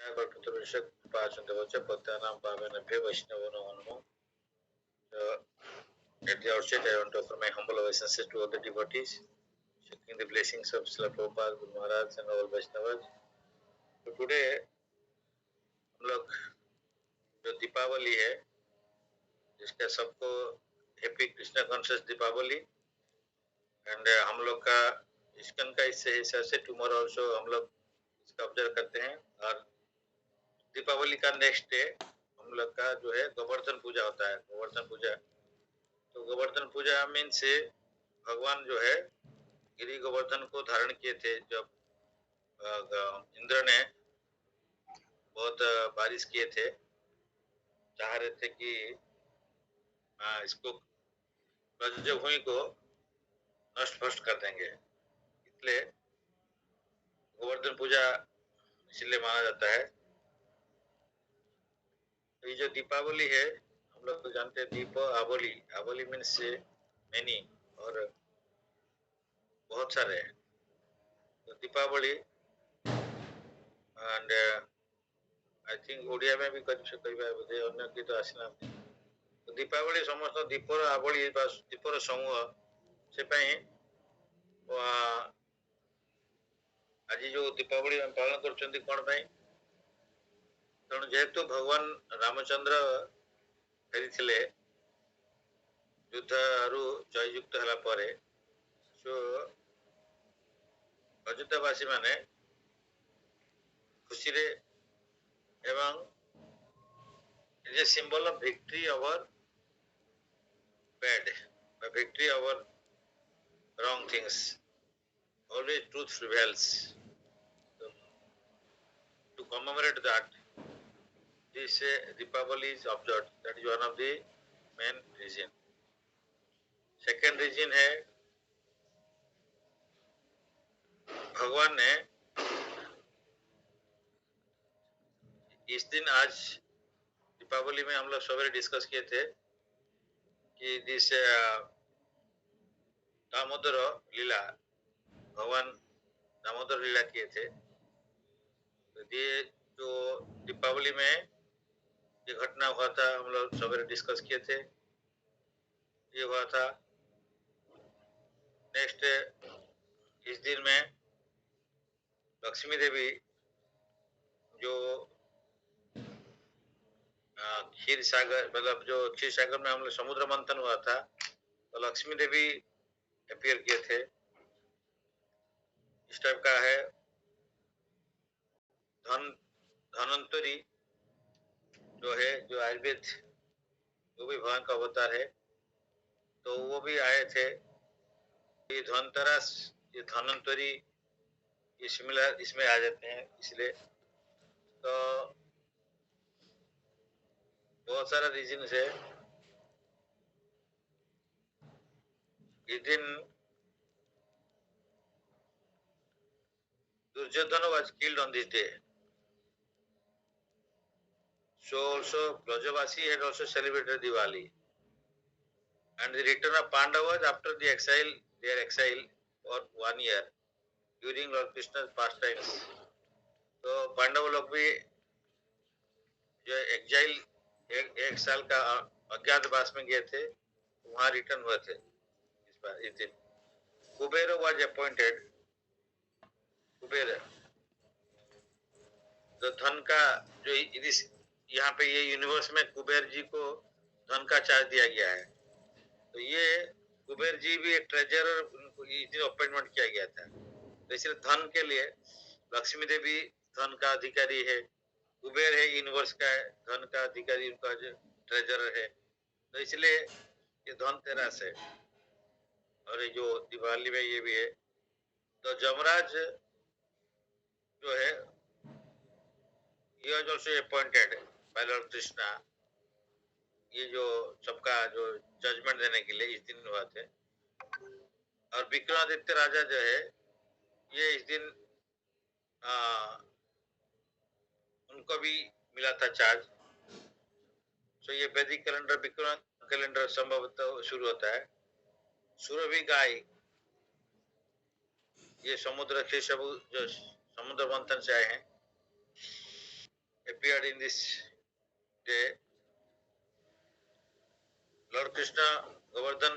कल्पतरुषः कृपाचन्द्रवच पत्यानां पावनेभ्यो वैष्णवो नमो। At the outset, I want to offer my humble obeisances to all the devotees, seeking the blessings of Srila Prabhupada, Guru Maharaj and all Vaishnavas. So today हम लोग जो दीपावली है, जिसका सबको happy Krishna conscious Deepavali and हम लोग का इस्कन का इससे हिसाब से टुमारो ऑल्सो हम लोग इसका ऑब्जर्व करते हैं। और दीपावली का नेक्स्ट डे हम लोग का जो है गोवर्धन पूजा होता है। गोवर्धन पूजा, तो गोवर्धन पूजा मीन से भगवान जो है गिरी गोवर्धन को धारण किए थे। जब इंद्र ने बहुत बारिश किए थे, चाह रहे थे कि इसको ब्रजभूमि को नष्ट भ्रष्ट कर देंगे, इसलिए गोवर्धन पूजा इसलिए माना जाता है। तो ये जो दीपावली है, हम लोग तो जानते हैं दीप आवली, आवली मीन्स मैनी और बहुत सारे। तो Deepavali and I think Odia में भी कई बार बोधे अन्य की तो आसना। तो दीपावली समस्त दीपर आवली दीपर समूह से आज जो दीपावली पालन कर कौन पाई, तेणु जेहेतु भगवान रामचंद्र फेरी युद्ध जययुक्त है परे, सो अयोध्यावासी माने खुशी रे एवं it is symbol of victory over bad, victory over wrong things. Always truth prevails. So, to commemorate that, this Deepavali is observed. That is one of the main reason. Second reason है भगवान ने इस दिन, आज दीपावली में हम लोग सवेरे डिस्कस किए थे कि दिस दामोदर लीला, भगवान दामोदर लीला किए थे। तो ये जो दीपावली में ये घटना हुआ था, हम लोग सवेरे डिस्कस किए थे, ये हुआ था। नेक्स्ट इस दिन में लक्ष्मी देवी जो क्षीर सागर, मतलब जो क्षीर सागर में हम लोग समुद्र मंथन हुआ था, तो लक्ष्मी देवी अपीयर किए थे। इस टाइप का है। धनवंतरी जो है, जो आयुर्वेद, वो भी भगवान का अवतार है, तो वो भी आए थे। ये धनतेरस, ये धनवंतरी, ये सिमिलर इसमें आ जाते हैं, इसलिए तो बहुत सारा रीजन है। इस दिन Duryodhana was killed on this day. So also Brajavasi had also celebrated Diwali. And the return of Pandavas after the exile, their exile for 1 year during Lord Krishna's pastimes. तो पांडव लोग भी जो एक्साइल एक साल का अज्ञातवास में गए थे, वहां रिटर्न हुए थे इस दिन। कुबेर वाज अपॉइंटेड, कुबेर तो धन का जो यहाँ पे ये यूनिवर्स में कुबेर जी को धन का चार्ज दिया गया है। तो ये कुबेर जी भी एक ट्रेजरर, उनको इस दिन अपॉइंटमेंट किया गया था। तो इसलिए धन के लिए लक्ष्मी देवी धन का अधिकारी है, कुबेर है यूनिवर्स का धन का अधिकारी, उनका जो ट्रेजरर है। तो इसलिए ये धनतेरस है। और ये जो दिवाली में ये भी है। तो जमराज जो है, he was also appointed by Lord Krishna, ये जो सबका जो जजमेंट देने के लिए इस दिन हुआ थे। और विक्रमादित्य राजा जो है, ये इस दिन उनको भी मिला था चार्ज। सो ये वैदिक कैलेंडर, विक्रम कैलेंडर संभवतः शुरू होता है। सुरभि गाय, ये समुद्र के सब जो समुद्र मंथन से आए हैं, appeared in this day. Lord Krishna Govardhan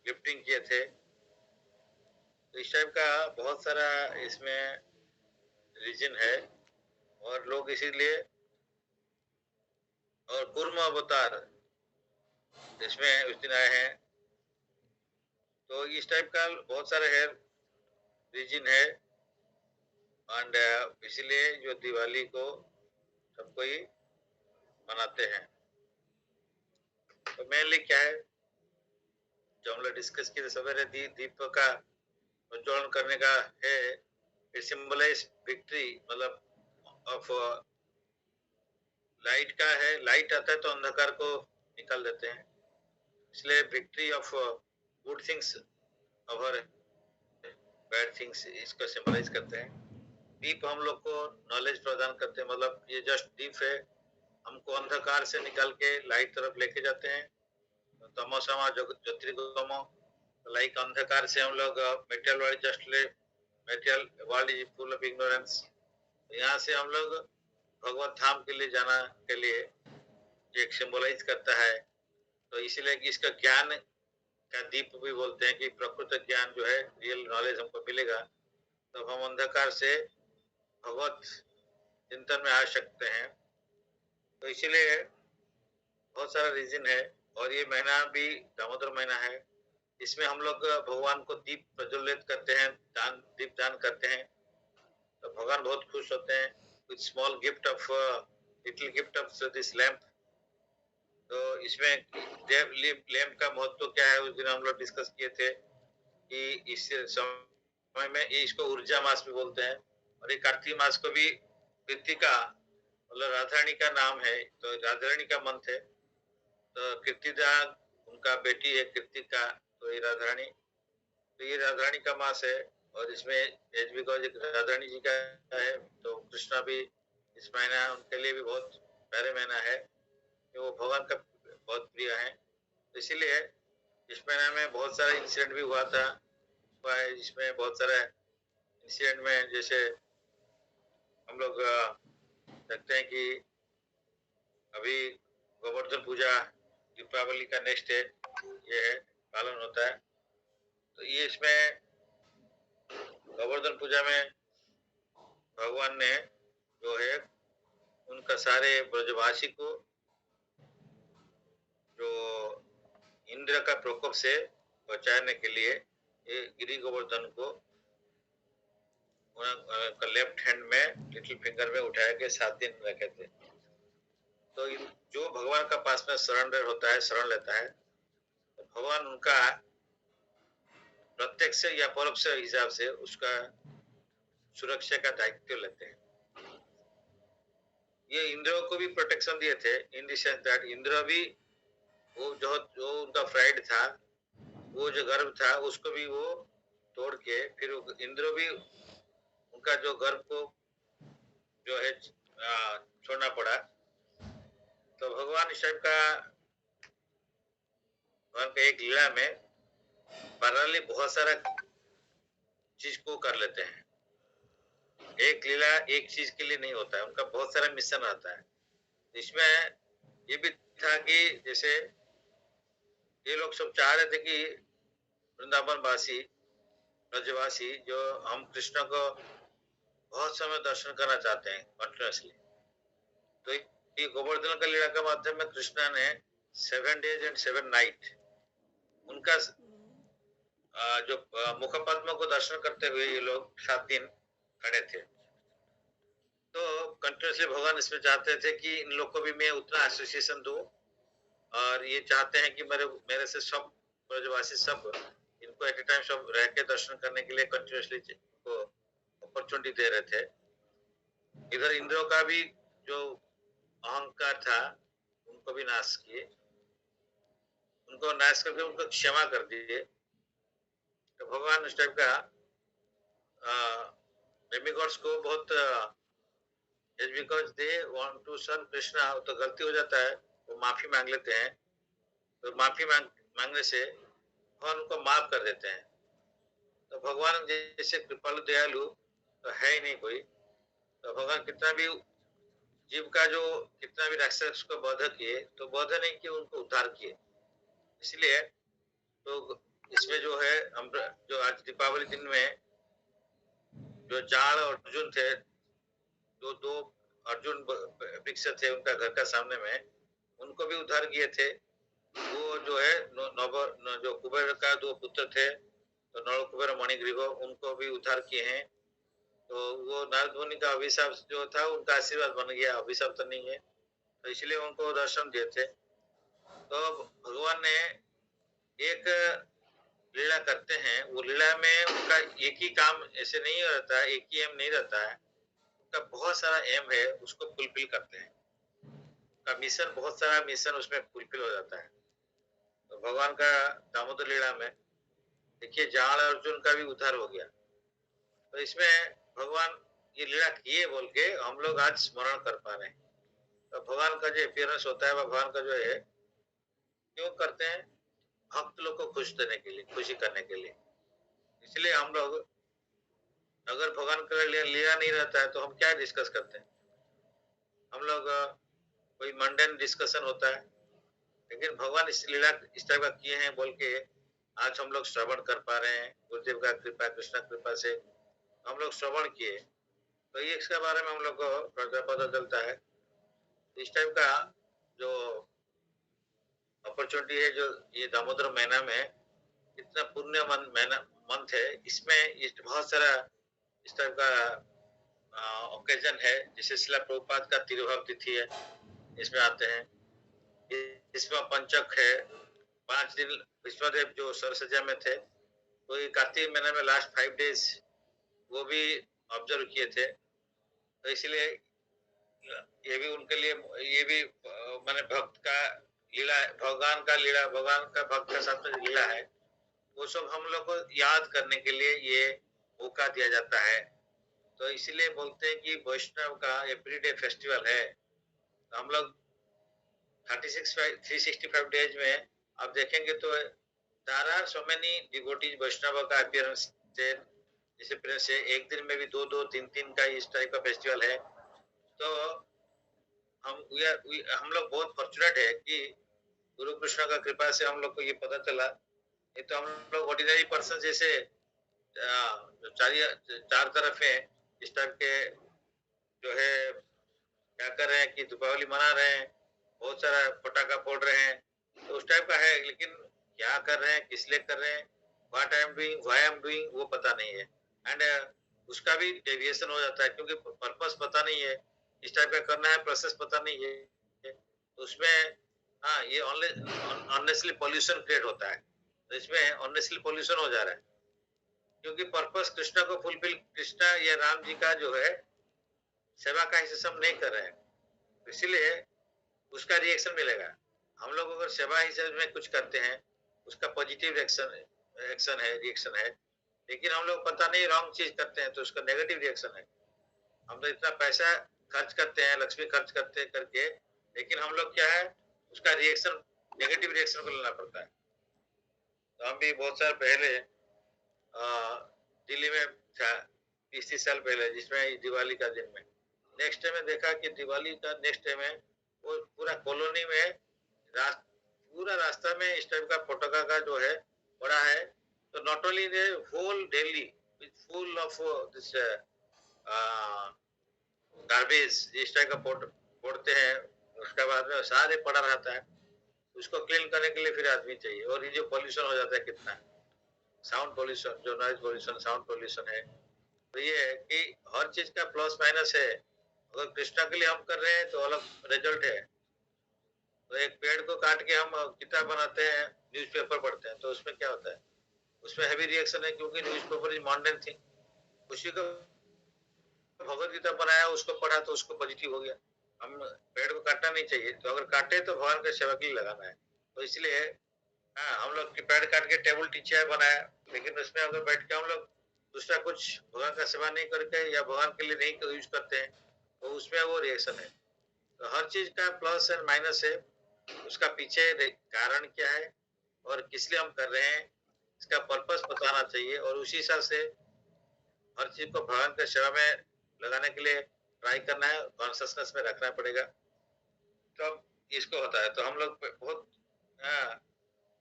lifting किए थे। तो इस टाइप का बहुत सारा इसमें रीजन है और लोग इसीलिए, और कूर्म अवतार इसमें उस दिन आए हैं। तो इस टाइप का बहुत सारे है रीजन है, एंड इसीलिए जो दिवाली को सब कोई मनाते हैं। तो मेनली क्या है जो हम लोग डिस्कस किए सवेरे, दीप का प्रज्वलन करने का है। इट सिंबलाइज विक्ट्री, मतलब ऑफ लाइट का है। लाइट आता है तो अंधकार को निकाल देते हैं, इसलिए victory of good things over bad things इसको सिंबलाइज करते हैं। दीप हम लोग को नॉलेज प्रदान करते हैं, मतलब ये जस्ट दीप है, हमको अंधकार से निकाल के लाइट तरफ लेके जाते हैं। तमोसमा ज्योतिर्गमो, लाइक अंधकार से हम लोग material world, just material world is full of ignorance, यहाँ से हम लोग भगवत धाम के लिए जाना के लिए एक सिंबलाइज करता है। तो इसीलिए कि इसका ज्ञान का दीप भी बोलते हैं कि प्रकृत ज्ञान जो है, रियल नॉलेज हमको मिलेगा तब तो हम अंधकार से भगवत चिंतन में आ सकते हैं। तो इसीलिए बहुत सारा रीजन है। और ये महीना भी दामोदर महीना है, इसमें हम लोग भगवान को दीप प्रज्वलित करते हैं, दीप दान करते हैं, तो भगवान बहुत खुश होते हैं। With small gift of little gift of this lamp. तो इसमें लैम्प का महत्व क्या है, उस दिन हम लोग डिस्कस किए थे कि इस समय में इसको ऊर्जा मास भी बोलते हैं। और ये कार्तिक मास को भी कृतिका, मतलब राधारानी का नाम है, तो राधारानी का मंथ है। तो कीर्तिदा उनका बेटी है कृतिका, तो ये राधारानी, तो ये राधारानी का मास है। और इसमें एज बिकॉज राधारानी जी का है, तो कृष्णा भी इस महीना उनके लिए भी बहुत प्यारे महीना है कि वो भगवान का बहुत प्रिय है। तो इसीलिए इस महीना में बहुत सारा इंसिडेंट भी हुआ था। इसमें बहुत सारा इंसिडेंट में जैसे हम लोग देखते हैं कि अभी गोवर्धन पूजा दीपावली का नेक्स्ट डे ये है पालन होता है। तो ये इसमें गोवर्धन पूजा में भगवान ने जो है उनका सारे ब्रजवासी को जो इंद्र का प्रकोप से बचाने के लिए ये गिरी गोवर्धन को लेफ्ट हैंड में लिटिल फिंगर में उठाया के 7 दिन रखे थे। तो जो भगवान का पास में सरेंडर होता है, शरण लेता है, तो भगवान उनका प्रत्यक्ष या परोक्ष हिसाब से उसका सुरक्षा का दायित्व लेते हैं। ये इंद्र को भी प्रोटेक्शन दिए थे, in the sense that Indra भी वो जो उनका फ्राइड था, वो जो गर्भ था उसको भी वो तोड़ के फिर इंद्र भी उनका जो गर्भ को जो है छोड़ना पड़ा। तो भगवान इस टाइप का भगवान का एक लीला में पैरेलली बहुत सारा चीज को कर लेते हैं। एक लीला एक चीज के लिए नहीं होता है, उनका बहुत सारा मिशन आता है। इसमें ये भी था कि जैसे ये लोग सब चाह रहे थे कि वृंदावन वासी ब्रजवासी जो हम कृष्ण को बहुत समय दर्शन करना चाहते हैं कंटिन्यूसली। तो ये गोवर्धन का लीला के माध्यम में कृष्णा ने 7 days and 7 nights उनका जो मुखपद्म को दर्शन करते हुए ये लोग 7 दिन खड़े थे। तो कंटिन्यूसली भगवान इसमें चाहते थे कि इन लोग को भी मैं उतना एसोसिएशन दूं, और ये चाहते हैं कि मेरे से सब ब्रजवासी सब इनको एट ए टाइम सब रह के दर्शन करने के लिए कंटिन्यूसली को अपॉर्चुनिटी दे रहे थे। इधर इंद्रों का भी जो अहंकार था उनको भी नाश किए, उनको नाश करके उनको क्षमा कर दिए। तो भगवान उस टाइप का डेमिगॉड्स को बहुत is because they want to serve Krishna, तो गलती हो जाता है वो माफी मांग लेते हैं। तो माफी मांगने से भगवान उनको माफ कर देते हैं। तो भगवान जैसे कृपालु दयालु तो है ही नहीं कोई। तो भगवान कितना भी जीव का जो कितना भी राक्षस को वध किए तो वध नहीं किए, उनको उद्धार किए। इसलिए तो इसमें जो है हम जो आज दीपावली दिन में जो जाड़ और अर्जुन थे, जो दो अर्जुन वृक्ष थे उनका घर का सामने में, उनको भी उद्धार किए थे। वो जो है जो कुबेर का दो पुत्र थे, तो नल कुबेर मणिग्रीव, उनको भी उद्धार किए हैं। तो वो नारद मुनि का अभिशाप जो था उनका आशीर्वाद बन गया, अभिशाप तो नहीं है, तो इसलिए उनको दर्शन दिए थे। तो भगवान ने एक लीला करते हैं, वो लीला में उनका एक ही काम ऐसे नहीं रहता है, एक ही एम नहीं रहता है, उनका बहुत सारा एम है, उसको फुलफिल करते हैं। उनका मिशन, बहुत सारा मिशन उसमें फुलफिल हो जाता है। तो भगवान का दामोदर लीला में देखिए जाड़ अर्जुन का भी उद्धार हो गया। तो इसमें भगवान ये लीला किए बोल के हम लोग आज स्मरण कर पा रहे हैं। तो भगवान का जो अपीयरेंस होता है, भगवान का जो है क्यों करते हैं, भक्त लोग को खुश देने के लिए, खुशी करने के लिए। इसलिए हम लोग अगर भगवान का लीला नहीं रहता है तो हम क्या डिस्कस करते हैं, हम लोग कोई मंडेन डिस्कशन होता है। लेकिन भगवान इस लीला इस टाइप का किए हैं बोल के आज हम लोग श्रवण कर पा रहे हैं, गुरुदेव का कृपा, कृष्णा कृपा से हम लोग श्रवण किए, तो ये इसके बारे में हम लोग को पता चलता है। इस टाइप का जो अपॉर्चुनिटी है, जो ये दामोदर महीना में इतना पुण्य महीना मंथ है, इसमें बहुत सारा इस टाइप का ओकेजन है। जैसे शिला प्रभुपाद का तिरुभाव तिथि है, इसमें आते हैं। इसमें पंचक है, 5 दिन विष्णुदेव जो सरसज्जा में थे, तो ये कार्तिक महीने में लास्ट 5 डेज वो भी ऑब्जर्व किए थे। तो इसलिए ये भी उनके लिए, ये भी माने भक्त का लीला, भगवान का लीला, भगवान का भक्त का साथ में लीला है, वो सब हम लोग को याद करने के लिए ये मौका दिया जाता है। तो इसीलिए बोलते हैं कि वैष्णव का एवरीडे फेस्टिवल है। तो हम लोग 365 डेज में आप देखेंगे तो there are so many devotees वैष्णव का अपीयरेंस है, जैसे प्रिंस है, एक दिन में भी 2-2, 3-3 का इस टाइप का फेस्टिवल है। तो हम लोग बहुत फॉर्चुनेट है कि गुरु कृष्ण का कृपा से हम लोग को ये पता चला। ये तो हम लोग ऑर्डिनरी पर्सन जैसे चार तरफ है, इस टाइप के जो है क्या कर रहे हैं कि दीपावली मना रहे हैं, बहुत सारा पटाखा फोड़ रहे हैं, तो उस टाइप का है। लेकिन क्या कर रहे हैं, किस लिए कर रहे हैं, what I am doing, why I am doing, वो पता नहीं है। एंड उसका भी डेविएशन हो जाता है, क्योंकि पर्पस पता नहीं है, इस टाइप का करना है, प्रोसेस पता नहीं है, तो उसमें हाँ ये अननेसेसरी पॉल्यूशन क्रिएट होता है। तो इसमें अननेसेसरी पॉल्यूशन हो जा रहा है, क्योंकि पर्पस कृष्णा को फुलफिल, कृष्णा या राम जी का जो है सेवा का हिस्सा हम नहीं कर रहे हैं, इसीलिए उसका रिएक्शन मिलेगा। हम लोग अगर सेवा हिस्से में कुछ करते हैं, उसका पॉजिटिव एक्शन है, रिएक्शन है। लेकिन हम लोग पता नहीं रॉन्ग चीज करते हैं तो उसका नेगेटिव रिएक्शन है। हम लोग इतना पैसा खर्च करते हैं, लक्ष्मी खर्च करते करके, लेकिन हम लोग क्या है, उसका रिएक्शन, नेगेटिव रिएक्शन को लेना पड़ता है। तो हम भी बहुत साल पहले दिल्ली में था, 30 साल पहले, जिसमें दिवाली का दिन में नेक्स्ट डे में देखा कि दिवाली का नेक्स्ट डे में वो पूरा कॉलोनी में पूरा रास्ता में इस टाइप का पटाखा का जो है बड़ा है। तो not only the whole Delhi full of this garbage, इस टाइप का फोड़ते हैं, उसके बाद में सारे पड़ा रहता है, उसको क्लीन करने के लिए फिर आदमी चाहिए। और ये जो पॉल्यूशन हो जाता है कितना, साउंड पॉल्यूशन, जो नॉइज पॉल्यूशन, साउंड पॉल्यूशन है, तो ये है कि हर चीज का प्लस माइनस है। अगर कृष्णा के लिए हम कर रहे हैं तो अलग रिजल्ट है। तो एक पेड़ को काट के हम किताब बनाते हैं, न्यूज़पेपर पढ़ते हैं, तो उसमें क्या होता है, उसमें हैवी रिएक्शन है, क्योंकि न्यूज़पेपर इज मॉडर्न थिंग। उसी को भगवत गीता बनाया, उसको पढ़ा तो उसको पॉजिटिव हो गया। हम पेड़ को काटना नहीं चाहिए, तो अगर काटे तो भगवान के सेवा के लिए लगाना है। तो इसलिए हाँ, हम लोग पेड़ काट के टेबल टीचर बनाया, लेकिन उसमें अगर बैठ के हम लोग दूसरा कुछ भगवान का सेवा नहीं करके या भगवान के लिए नहीं यूज करते हैं, तो उसमें वो रिएक्शन है। तो हर चीज का प्लस एंड माइनस है, उसका पीछे कारण क्या है और किस लिए हम कर रहे हैं, इसका पर्पस बताना चाहिए। और उसी हिसाब से हर चीज को भगवान के सेवा में लगाने के लिए ट्राई करना है, कॉन्शियसनेस में रखना पड़ेगा, तब इसको होता है। तो हम लोग बहुत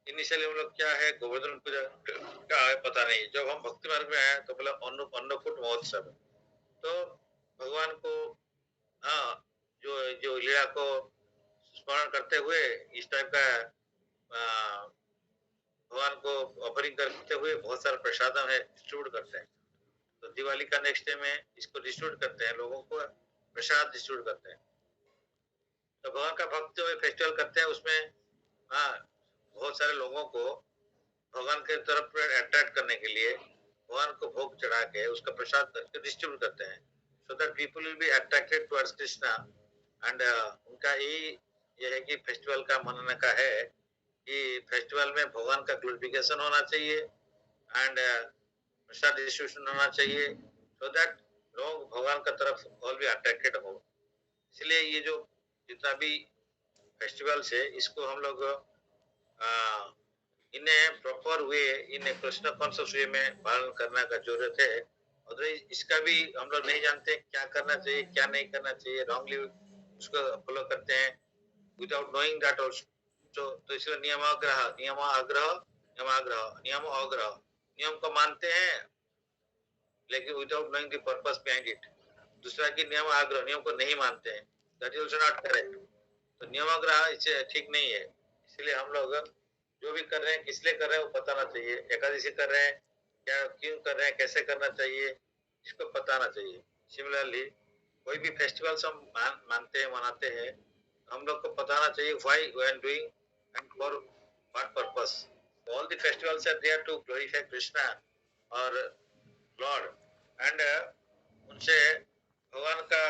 इनिशियली हम लोग क्या है, गोवर्धन पूजा क्या है पता नहीं। जब हम भक्ति मार्ग में आए तो बोला अन्नकूट महोत्सव। तो भगवान को हाँ, जो जो लीला को स्मरण करते हुए इस टाइप का भगवान को ऑफरिंग करते हुए बहुत सारा प्रसाद है डिस्ट्रीब्यूट करते हैं। तो दिवाली का नेक्स्ट डे में इसको डिस्ट्रीब्यूट करते हैं, लोगों को प्रसाद डिस्ट्रीब्यूट करते हैं। तो भगवान का भक्त जो फेस्टिवल करते हैं उसमें हाँ, बहुत सारे लोगों को भगवान के तरफ अट्रैक्ट करने के लिए भगवान को भोग चढ़ा के उसका प्रसाद करके डिस्ट्रीब्यूट करते हैं, so that people will be attracted towards Krishna. And उनका यही ये है कि फेस्टिवल का मनाने का है कि फेस्टिवल में भगवान का ग्लोरिफिकेशन होना चाहिए एंड प्रसाद डिस्ट्रीब्यूशन होना चाहिए, सो दैट लोग भगवान का तरफ और भी अट्रैक्टेड हो। इसलिए ये जो जितना भी फेस्टिवल्स है इसको हम लोग इन्हें प्रॉपर वे, इन्हें कृष्ण कॉन्शियस वे में पालन करने का जरूरत है। और इसका भी हम लोग नहीं जानते क्या करना चाहिए क्या नहीं करना चाहिए, रॉन्गली उसको फॉलो करते हैं विदाउट नोइंग दैट ऑल्सो। तो इसलिए नियम आग्रह नियम को मानते हैं लेकिन without knowing the purpose behind it. दूसरा की नियम आग्रह नियम को नहीं मानते हैं, that is also not correct. तो नियमाग्रह इससे ठीक नहीं है। इसलिए हम लोग जो भी कर रहे हैं किस लिए कर रहे हैं वो बताना चाहिए। एकादशी कर रहे हैं क्या, क्यों कर रहे हैं, कैसे करना चाहिए, इसको बताना चाहिए। सिमिलरली कोई भी फेस्टिवल्स हम मानते हैं मनाते हैं, हम लोग को बताना चाहिए why we are doing and for what purpose. All the festivals are there to glorify Krishna और लॉर्ड एंड उनसे भगवान का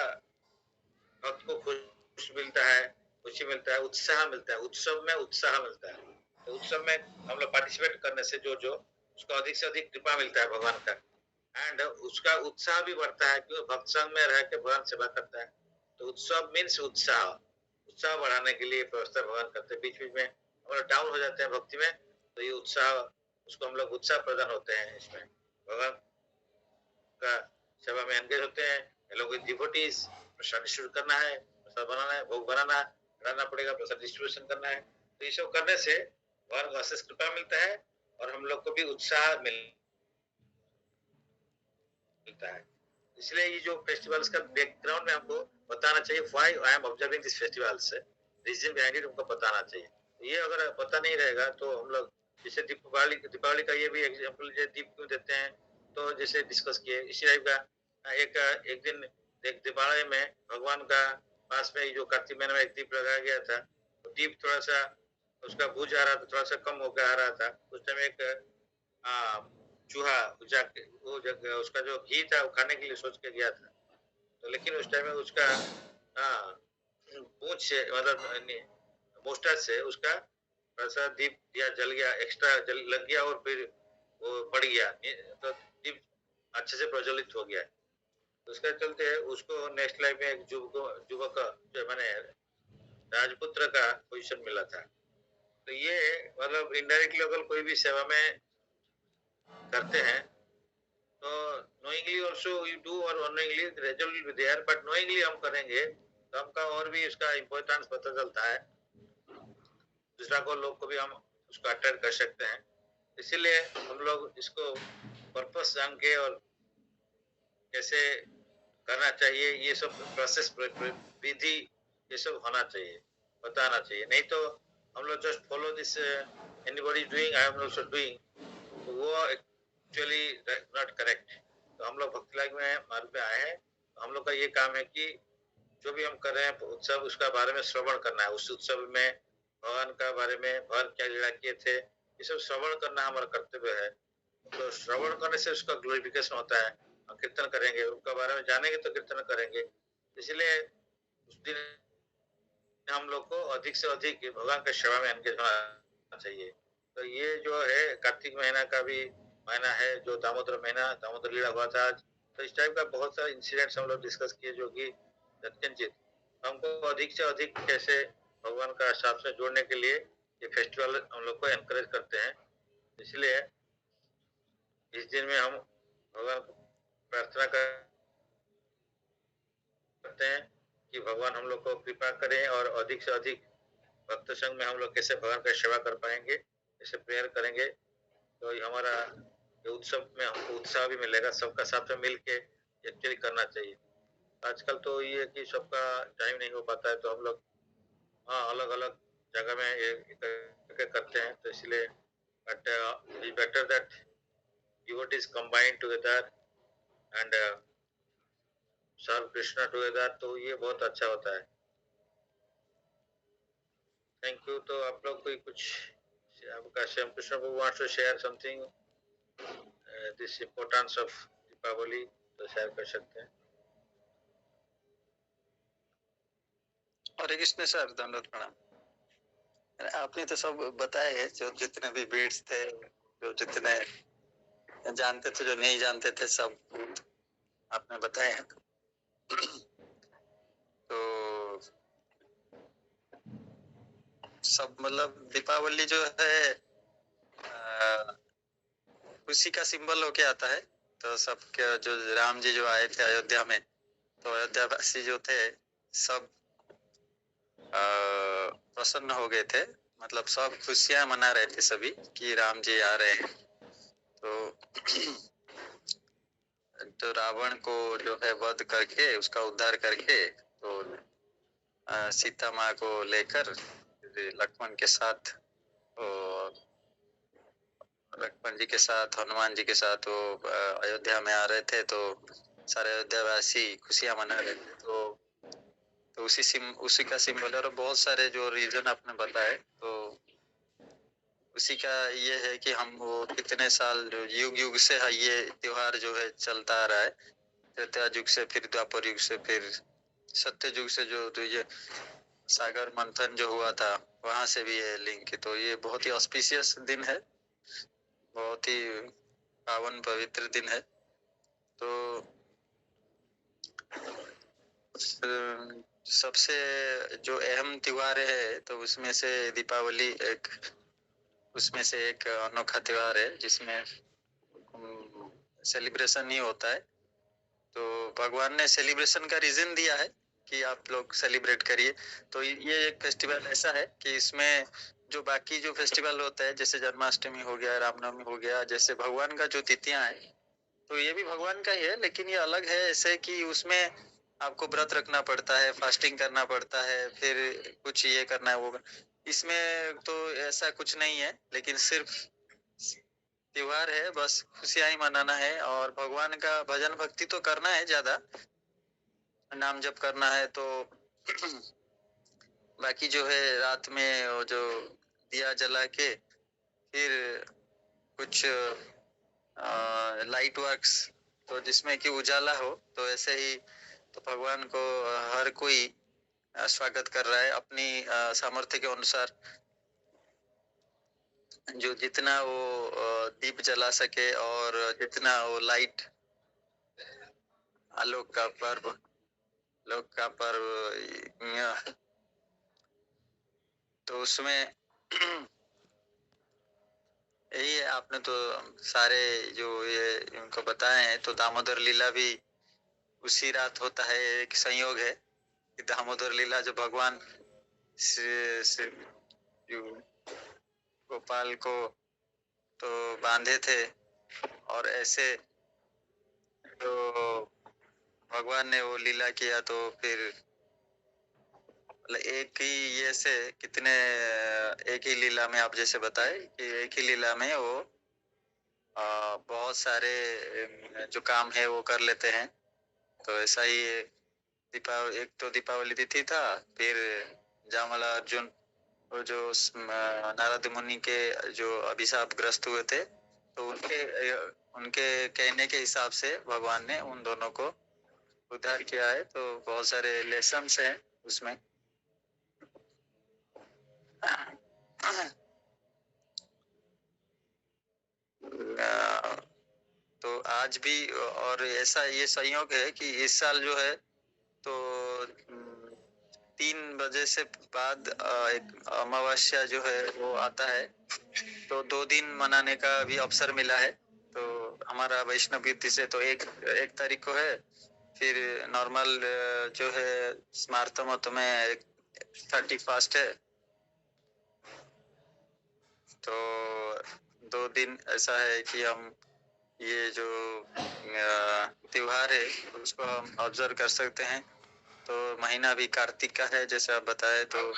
भक्त को खुश मिलता है, खुशी मिलता है, उत्साह मिलता है, उत्सव में उत्साह मिलता है। तो उत्सव में हम लोग पार्टिसिपेट करने से जो जो उसको अधिक से अधिक कृपा मिलता है भगवान का, एंड उसका उत्साह भी बढ़ता है क्योंकि भक्त संग में रह के भगवान सेवा करता है। तो उत्सव मीन्स उत्साह, उत्साह बढ़ाने के लिए व्यवस्था भगवान करते हैं। बीच बीच में हम लोग डाउन हो जाते हैं भक्ति में, तो ये उत्साह उसको हम लोग उत्साह प्रदान होते हैं इसमें भगवान का सेवा में एंगेज होते हैं। लोग डिवोटीज प्रसाद डिस्ट्रीब्यूट करना है, प्रसाद बनाना है, भोग बनाना बनाना पड़ेगा, प्रसाद डिस्ट्रीब्यूशन करना है। तो ये सब करने से भगवान को अशेष कृपा मिलता है और हम लोग को भी उत्साह मिलता है। इसलिए ये जो फेस्टिवल्स का बैकग्राउंड में हमको बताना चाहिए, why I am observing this festivals, reason behind it हमको बताना चाहिए। ये अगर पता नहीं रहेगा तो हम लोग जैसे दीपावली का ये भी एग्जाम्पल दीप क्यों देते हैं, तो जैसे डिस्कस किए इसी टाइप का एक एक दिन एक दीपावली में भगवान का पास में जो कार्तिक महीने में एक दीप लगाया गया था, तो दीप थोड़ा सा उसका बुझ आ रहा था, थोड़ा सा कम होकर आ रहा था। उस टाइम एक चूहा जाके वो जगह उसका जो घी था वो खाने के लिए सोच के गया था, तो लेकिन उस टाइम में उसका पूंछ से मतलब मोस्टर से उसका थोड़ा सा दीप दिया जल गया, एक्स्ट्रा जल लग गया और फिर वो बढ़ गया, तो दीप अच्छे से प्रज्वलित हो गया। तो उसके चलते उसको नेक्स्ट लाइफ में एक युवक जो मैंने राजपुत्र का पोजीशन मिला था। तो ये मतलब इनडायरेक्टली अगर कोई भी सेवा में करते हैं तो नोइंगली ऑल्सो यू डू और unknowingly result will be there, but knowingly हम करेंगे तो हमका और भी उसका इम्पोर्टेंस पता चलता है, दूसरा को लोग को भी हम उसको अटेंड कर सकते हैं। इसीलिए हम लोग इसको पर्पस जान के और कैसे करना चाहिए ये सब प्रोसेस विधि ये सब होना चाहिए, बताना चाहिए। नहीं तो हम लोग just follow this anybody doing I am also doing, तो वो एक्चुअली नॉट करेक्ट। तो हम लोग भक्ति मार्ग में आए हैं, तो हम लोग का ये काम है कि जो भी हम कर रहे हैं उत्सव उसका बारे में श्रवण करना है, उस उत्सव में भगवान का बारे में भगवान क्या लीला किए थे ये सब श्रवण करना हमारा कर्तव्य है। तो श्रवण करने से उसका ग्लोरिफिकेशन होता है, हम कीर्तन करेंगे उनका बारे में जानेंगे तो कीर्तन करेंगे। इसलिए उस दिन हम लोग को अधिक से अधिक भगवान की सेवा में एंगेज होना चाहिए। तो ये जो है कार्तिक महीना का भी महीना है, जो दामोदर महीना दामोदर लीला हुआ था आज। तो इस टाइप का बहुत सारे इंसिडेंट्स हम लोग डिस्कस किए जो कि यत्किंचित हमको अधिक से अधिक कैसे भगवान का साथ में जोड़ने के लिए ये फेस्टिवल हम लोग को एनकरेज करते हैं। इसलिए इस दिन में हम भगवान को प्रार्थना करते हैं कि भगवान हम लोग को कृपा करें और अधिक से अधिक भक्त संघ में हम लोग कैसे भगवान का सेवा कर पाएंगे, कैसे प्रेयर करेंगे, तो ये हमारा ये उत्सव में हमको उत्साह भी मिलेगा। सबका साथ में मिल के एक्चुअली करना चाहिए। आजकल तो ये है कि सबका टाइम नहीं हो पाता है, तो हम लोग हाँ अलग अलग जगह में ये करके करते हैं, तो इसलिए but it is better that devotees combine together and serve Krishna together, तो ये बहुत अच्छा होता है। Thank you. तो आप लोग कोई कुछ आपका श्याम कृष्ण प्रभु wants to share something this importance of Deepawali, तो शेयर कर सकते हैं। हरे कृष्ण सर, दंडवत प्रणाम। आपने तो सब बताए हैं, जो जितने भी बीट्स थे, जो जितने जानते थे, जो नहीं जानते थे, सब आपने बताए हैं। तो सब मतलब दीपावली जो है खुशी का सिंबल होके आता है। तो सबके जो राम जी जो आए थे अयोध्या में, तो अयोध्या वासी जो थे सब प्रसन्न हो गए थे। मतलब सब खुशियां मना रहे थे सभी कि राम जी आ रहे हैं। तो रावण को जो है वध करके, उसका उद्धार करके, तो सीता माँ को लेकर लक्ष्मण के साथ, लक्ष्मण जी के साथ, हनुमान जी के साथ वो अयोध्या में आ रहे थे। तो सारे अयोध्यावासी खुशियां मना रहे थे। तो उसी का सिंबल है। और बहुत सारे जो रीजन आपने बताए, तो उसी का ये है कि हम वो कितने साल, जो युग युग से है ये त्योहार जो है चलता आ रहा है। त्रेता युग से, फिर द्वापर युग से, फिर सत्य युग से, जो ये सागर मंथन जो हुआ था वहां से भी है लिंक। तो ये बहुत ही ऑस्पिशियस दिन है, बहुत ही पावन पवित्र दिन है। तो सबसे जो अहम त्योहार है, तो उसमें से दीपावली उसमें से एक अनोखा त्योहार है जिसमें सेलिब्रेशन ही होता है। तो भगवान ने सेलिब्रेशन का रीजन दिया है कि आप लोग सेलिब्रेट करिए। तो ये एक फेस्टिवल ऐसा है कि इसमें जो बाकी जो फेस्टिवल होता है, जैसे जन्माष्टमी हो गया, रामनवमी हो गया, जैसे भगवान का जो तिथियां है, तो ये भी भगवान का ही है, लेकिन ये अलग है। ऐसे कि उसमें आपको व्रत रखना पड़ता है, फास्टिंग करना पड़ता है, फिर कुछ ये करना है, वो। इसमें तो ऐसा कुछ नहीं है, लेकिन सिर्फ त्योहार है, बस खुशियां ही मनाना है और भगवान का भजन भक्ति तो करना है, ज्यादा नाम जप करना है। तो बाकी जो है रात में वो जो दिया जला के, फिर कुछ लाइट वर्क्स, तो जिसमें कि उजाला हो, तो ऐसे ही तो भगवान को हर कोई स्वागत कर रहा है अपनी सामर्थ्य के अनुसार। जो जितना वो दीप जला सके और जितना वो लाइट, आलोक का पर्व, लोक का पर्व, तो उसमें यही है। आपने तो सारे जो ये इनको बताए हैं, तो दामोदर लीला भी उसी रात होता है। एक संयोग है कि दामोदर लीला जो भगवान जो गोपाल को तो बांधे थे, और ऐसे तो भगवान ने वो लीला किया। तो फिर एक ही ये से कितने, एक ही लीला में आप जैसे बताए कि एक ही लीला में वो बहुत सारे जो काम है वो कर लेते हैं। तो ऐसा ही दीपावली, एक तो दीपावली तिथि था, फिर जामला अर्जुन, वो जो नारद मुनि के जो अभिशाप ग्रस्त हुए थे, तो उनके कहने के हिसाब से भगवान ने उन दोनों को उद्धार किया है। तो बहुत सारे लेसन्स हैं उसमें। तो आज भी, और ऐसा ये संयोग है कि इस साल जो है, तो 3 बजे से बाद एक अमावस्या जो है वो आता है। तो 2 दिन मनाने का भी अवसर मिला है। तो हमारा वैष्णव युति से तो एक तारीख को है, फिर नॉर्मल जो है स्मार्तमत में 31 है। तो 2 दिन ऐसा है कि हम ये जो त्योहार है उसको हम ऑब्जर्व कर सकते हैं। तो महीना भी कार्तिक का है, जैसे आप बताए, तो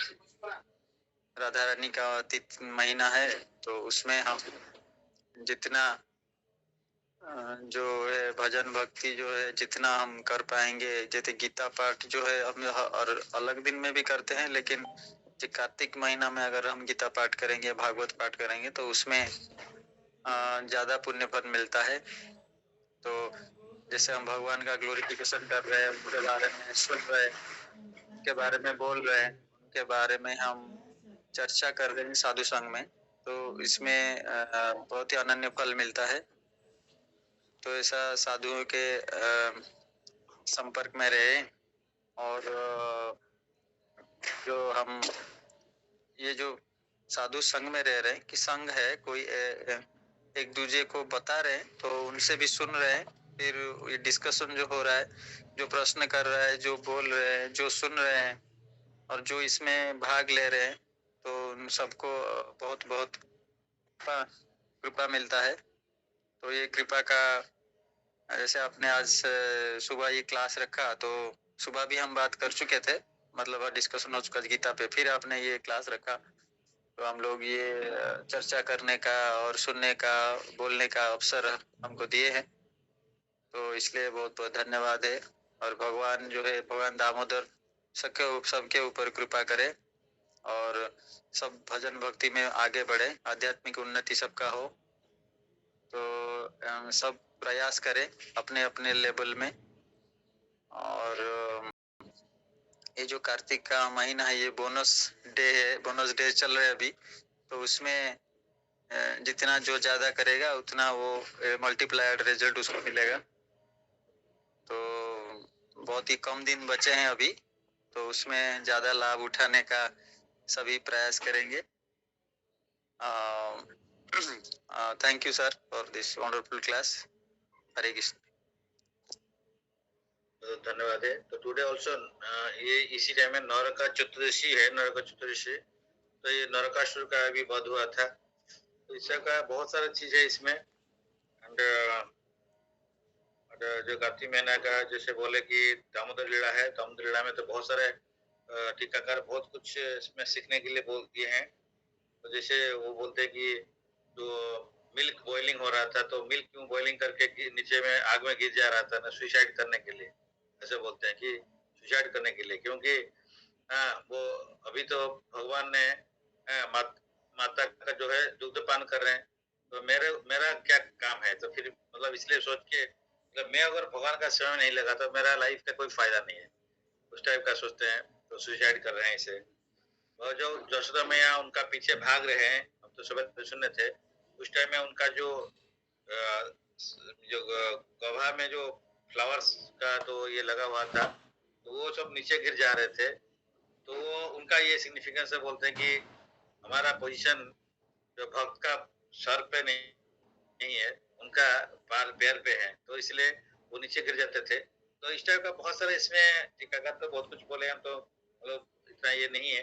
राधा रानी का तिथ महीना है। तो उसमें हम जितना जो है भजन भक्ति जो है जितना हम कर पाएंगे, जैसे गीता पाठ जो है हम और अलग दिन में भी करते हैं, लेकिन जो कार्तिक महीना में अगर हम गीता पाठ करेंगे, भागवत पाठ करेंगे, तो उसमें ज्यादा पुण्य फल मिलता है। तो जैसे हम भगवान का ग्लोरिफिकेशन कर रहे हैं, उनके बारे में सुन रहे हैं, उनके बारे में बोल रहे हैं, उनके बारे में हम चर्चा कर रहे हैं साधु संग में, तो इसमें बहुत ही अनन्य फल मिलता है। तो ऐसा साधुओं के संपर्क में रहे। और जो हम ये जो साधु संग में रह रहे हैं कि संग है कोई एक दूसरे को बता रहे हैं, तो उनसे भी सुन रहे हैं। फिर ये डिस्कशन जो हो रहा है, जो प्रश्न कर रहा है, जो बोल रहे हैं, जो सुन रहे हैं और जो इसमें भाग ले रहे हैं, तो उन सबको बहुत बहुत कृपा मिलता है। तो ये कृपा का, जैसे आपने आज सुबह ये क्लास रखा, तो सुबह भी हम बात कर चुके थे, मतलब डिस्कशन हो चुका गीता पे, फिर आपने ये क्लास रखा, तो हम लोग ये चर्चा करने का और सुनने का, बोलने का अवसर हमको दिए हैं। तो इसलिए बहुत बहुत धन्यवाद है। और भगवान जो है, भगवान दामोदर सबके ऊपर कृपा करे और सब भजन भक्ति में आगे बढ़े, आध्यात्मिक उन्नति सबका हो। तो सब प्रयास करें अपने अपने लेवल में। और ये जो कार्तिक का महीना है, ये बोनस डे है, बोनस डे चल रहे अभी। तो उसमें जितना जो ज्यादा करेगा उतना वो मल्टीप्लायड रिजल्ट उसको मिलेगा। तो बहुत ही कम दिन बचे हैं अभी, तो उसमें ज्यादा लाभ उठाने का सभी प्रयास करेंगे। Thank you sir for this wonderful class. Hare Krishna. तो धन्यवाद है। तो टुडे ऑल्सो ये इसी टाइम में नरका चतुर्दशी है, नरका चतुर्दशी। तो ये नरकासुर का भी वध हुआ था। तो इसका बहुत सारा चीज है इसमें। एंड जो कार्तिक महीना का जैसे बोले कि दामोदर लीला है, दामोदर लीला में तो बहुत सारे टीकाकार बहुत कुछ इसमें सीखने के लिए बोल दिए हैं। तो जैसे वो बोलते हैं कि जो मिल्क बॉइलिंग हो रहा था, तो मिल्क क्यों बॉइलिंग करके नीचे में आग में गिर जा रहा था ना, सुसाइड करने के लिए। ऐसे बोलते हैं कि सुसाइड करने के लिए, क्योंकि वो अभी तो भगवान ने माता का जो है दुग्ध पान कर रहे हैं, तो मेरा क्या काम है। तो फिर मतलब इसलिए सोच के, मतलब मैं अगर भगवान का सेवा में नहीं लगा तो मेरा लाइफ का कोई फायदा नहीं है, उस टाइप का सोचते हैं। तो सुसाइड कर रहे हैं इसे। और जो यशोदा मैया उनका पीछे भाग रहे हैं, हम तो सुबह सुनने थे, उस टाइम में उनका जो गभा में जो फ्लावर्स का तो ये लगा हुआ था, तो वो सब नीचे गिर जा रहे थे। तो वो उनका ये सिग्निफिकेंस है, बोलते हैं कि हमारा पोजीशन जो भक्त का सर पे नहीं है, उनका पैर पे है, तो इसलिए वो नीचे गिर जाते थे। तो इस टाइप का बहुत सारे इसमें टीकाकार तो बहुत कुछ बोले, हम तो मतलब इतना ये नहीं है।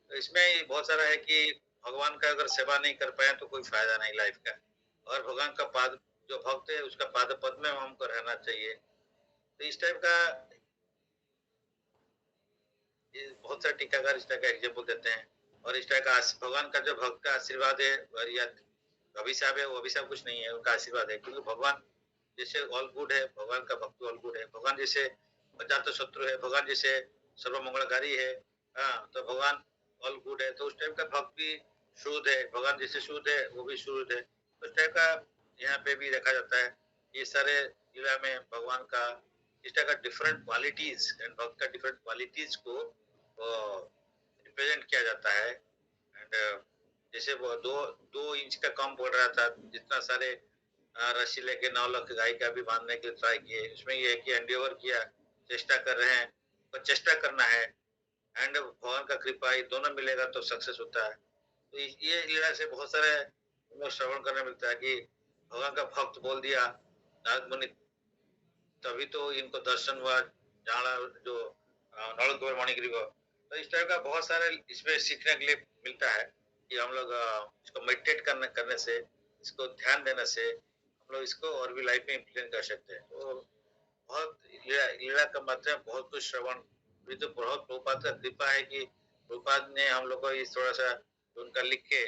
तो इसमें बहुत सारा है कि भगवान का अगर सेवा नहीं कर पाए तो कोई फायदा नहीं लाइफ का। और भगवान का पाद जो भक्त है उसका पाद पद में हमको रहना चाहिए। तो इस टाइप का ये बहुत सारे टीकाकार इस टाइप का एग्जाम्पल देते हैं। और इस टाइप का भगवान का जो भक्त का आशीर्वाद है, या अभिशाप है, वो अभिशाप कुछ नहीं है, उनका आशीर्वाद है। क्योंकि भगवान जैसे ऑल गुड है, भगवान का भक्त ऑल गुड है। भगवान जैसे अजात शत्रु है, भगवान जैसे सर्वमंगलकारी है, तो भगवान ऑल गुड है। तो उस टाइप का भक्त भी शुद्ध है, भगवान जैसे शुद्ध है वो भी शुद्ध है। तो उस टाइप का यहाँ पे भी देखा जाता है। ये सारे लीला में भगवान का इस टाइप का डिफरेंट क्वालिटीज एंड भक्त का डिफरेंट क्वालिटीज को रिप्रेजेंट किया जाता है। एंड जैसे वो 2 इंच का कम पड़ रहा था, जितना सारे रस्सी लेके 9 लाख गाय का भी बांधने के लिए ट्राई किए। इसमें ये है कि एंडेवर किया, चेष्टा कर रहे हैं, और चेष्टा करना है एंड भगवान का कृपा, ये दोनों मिलेगा तो सक्सेस होता है। तो ये लीला से बहुत सारे हमें श्रवण करने मिलता है कि भगवान का भक्त बोल दिया, नारद मुनि तभी तो इनको दर्शन हुआ, जाना जो नॉलेज गोबर मणिगिरी को। तो इस टाइप का बहुत सारे इसमें सीखने के लिए मिलता है कि हम लोग इसको मेडिटेट करने से, इसको ध्यान देने से हम लोग इसको और भी लाइफ में इम्प्लीमेंट कर सकते हैं। तो बहुत लीला लीला का मात्रा में बहुत कुछ श्रवण, ये तो बहुत प्रभुपाद का कृपा है कि प्रभुपाद ने हम लोग को इस थोड़ा सा उनका लिख के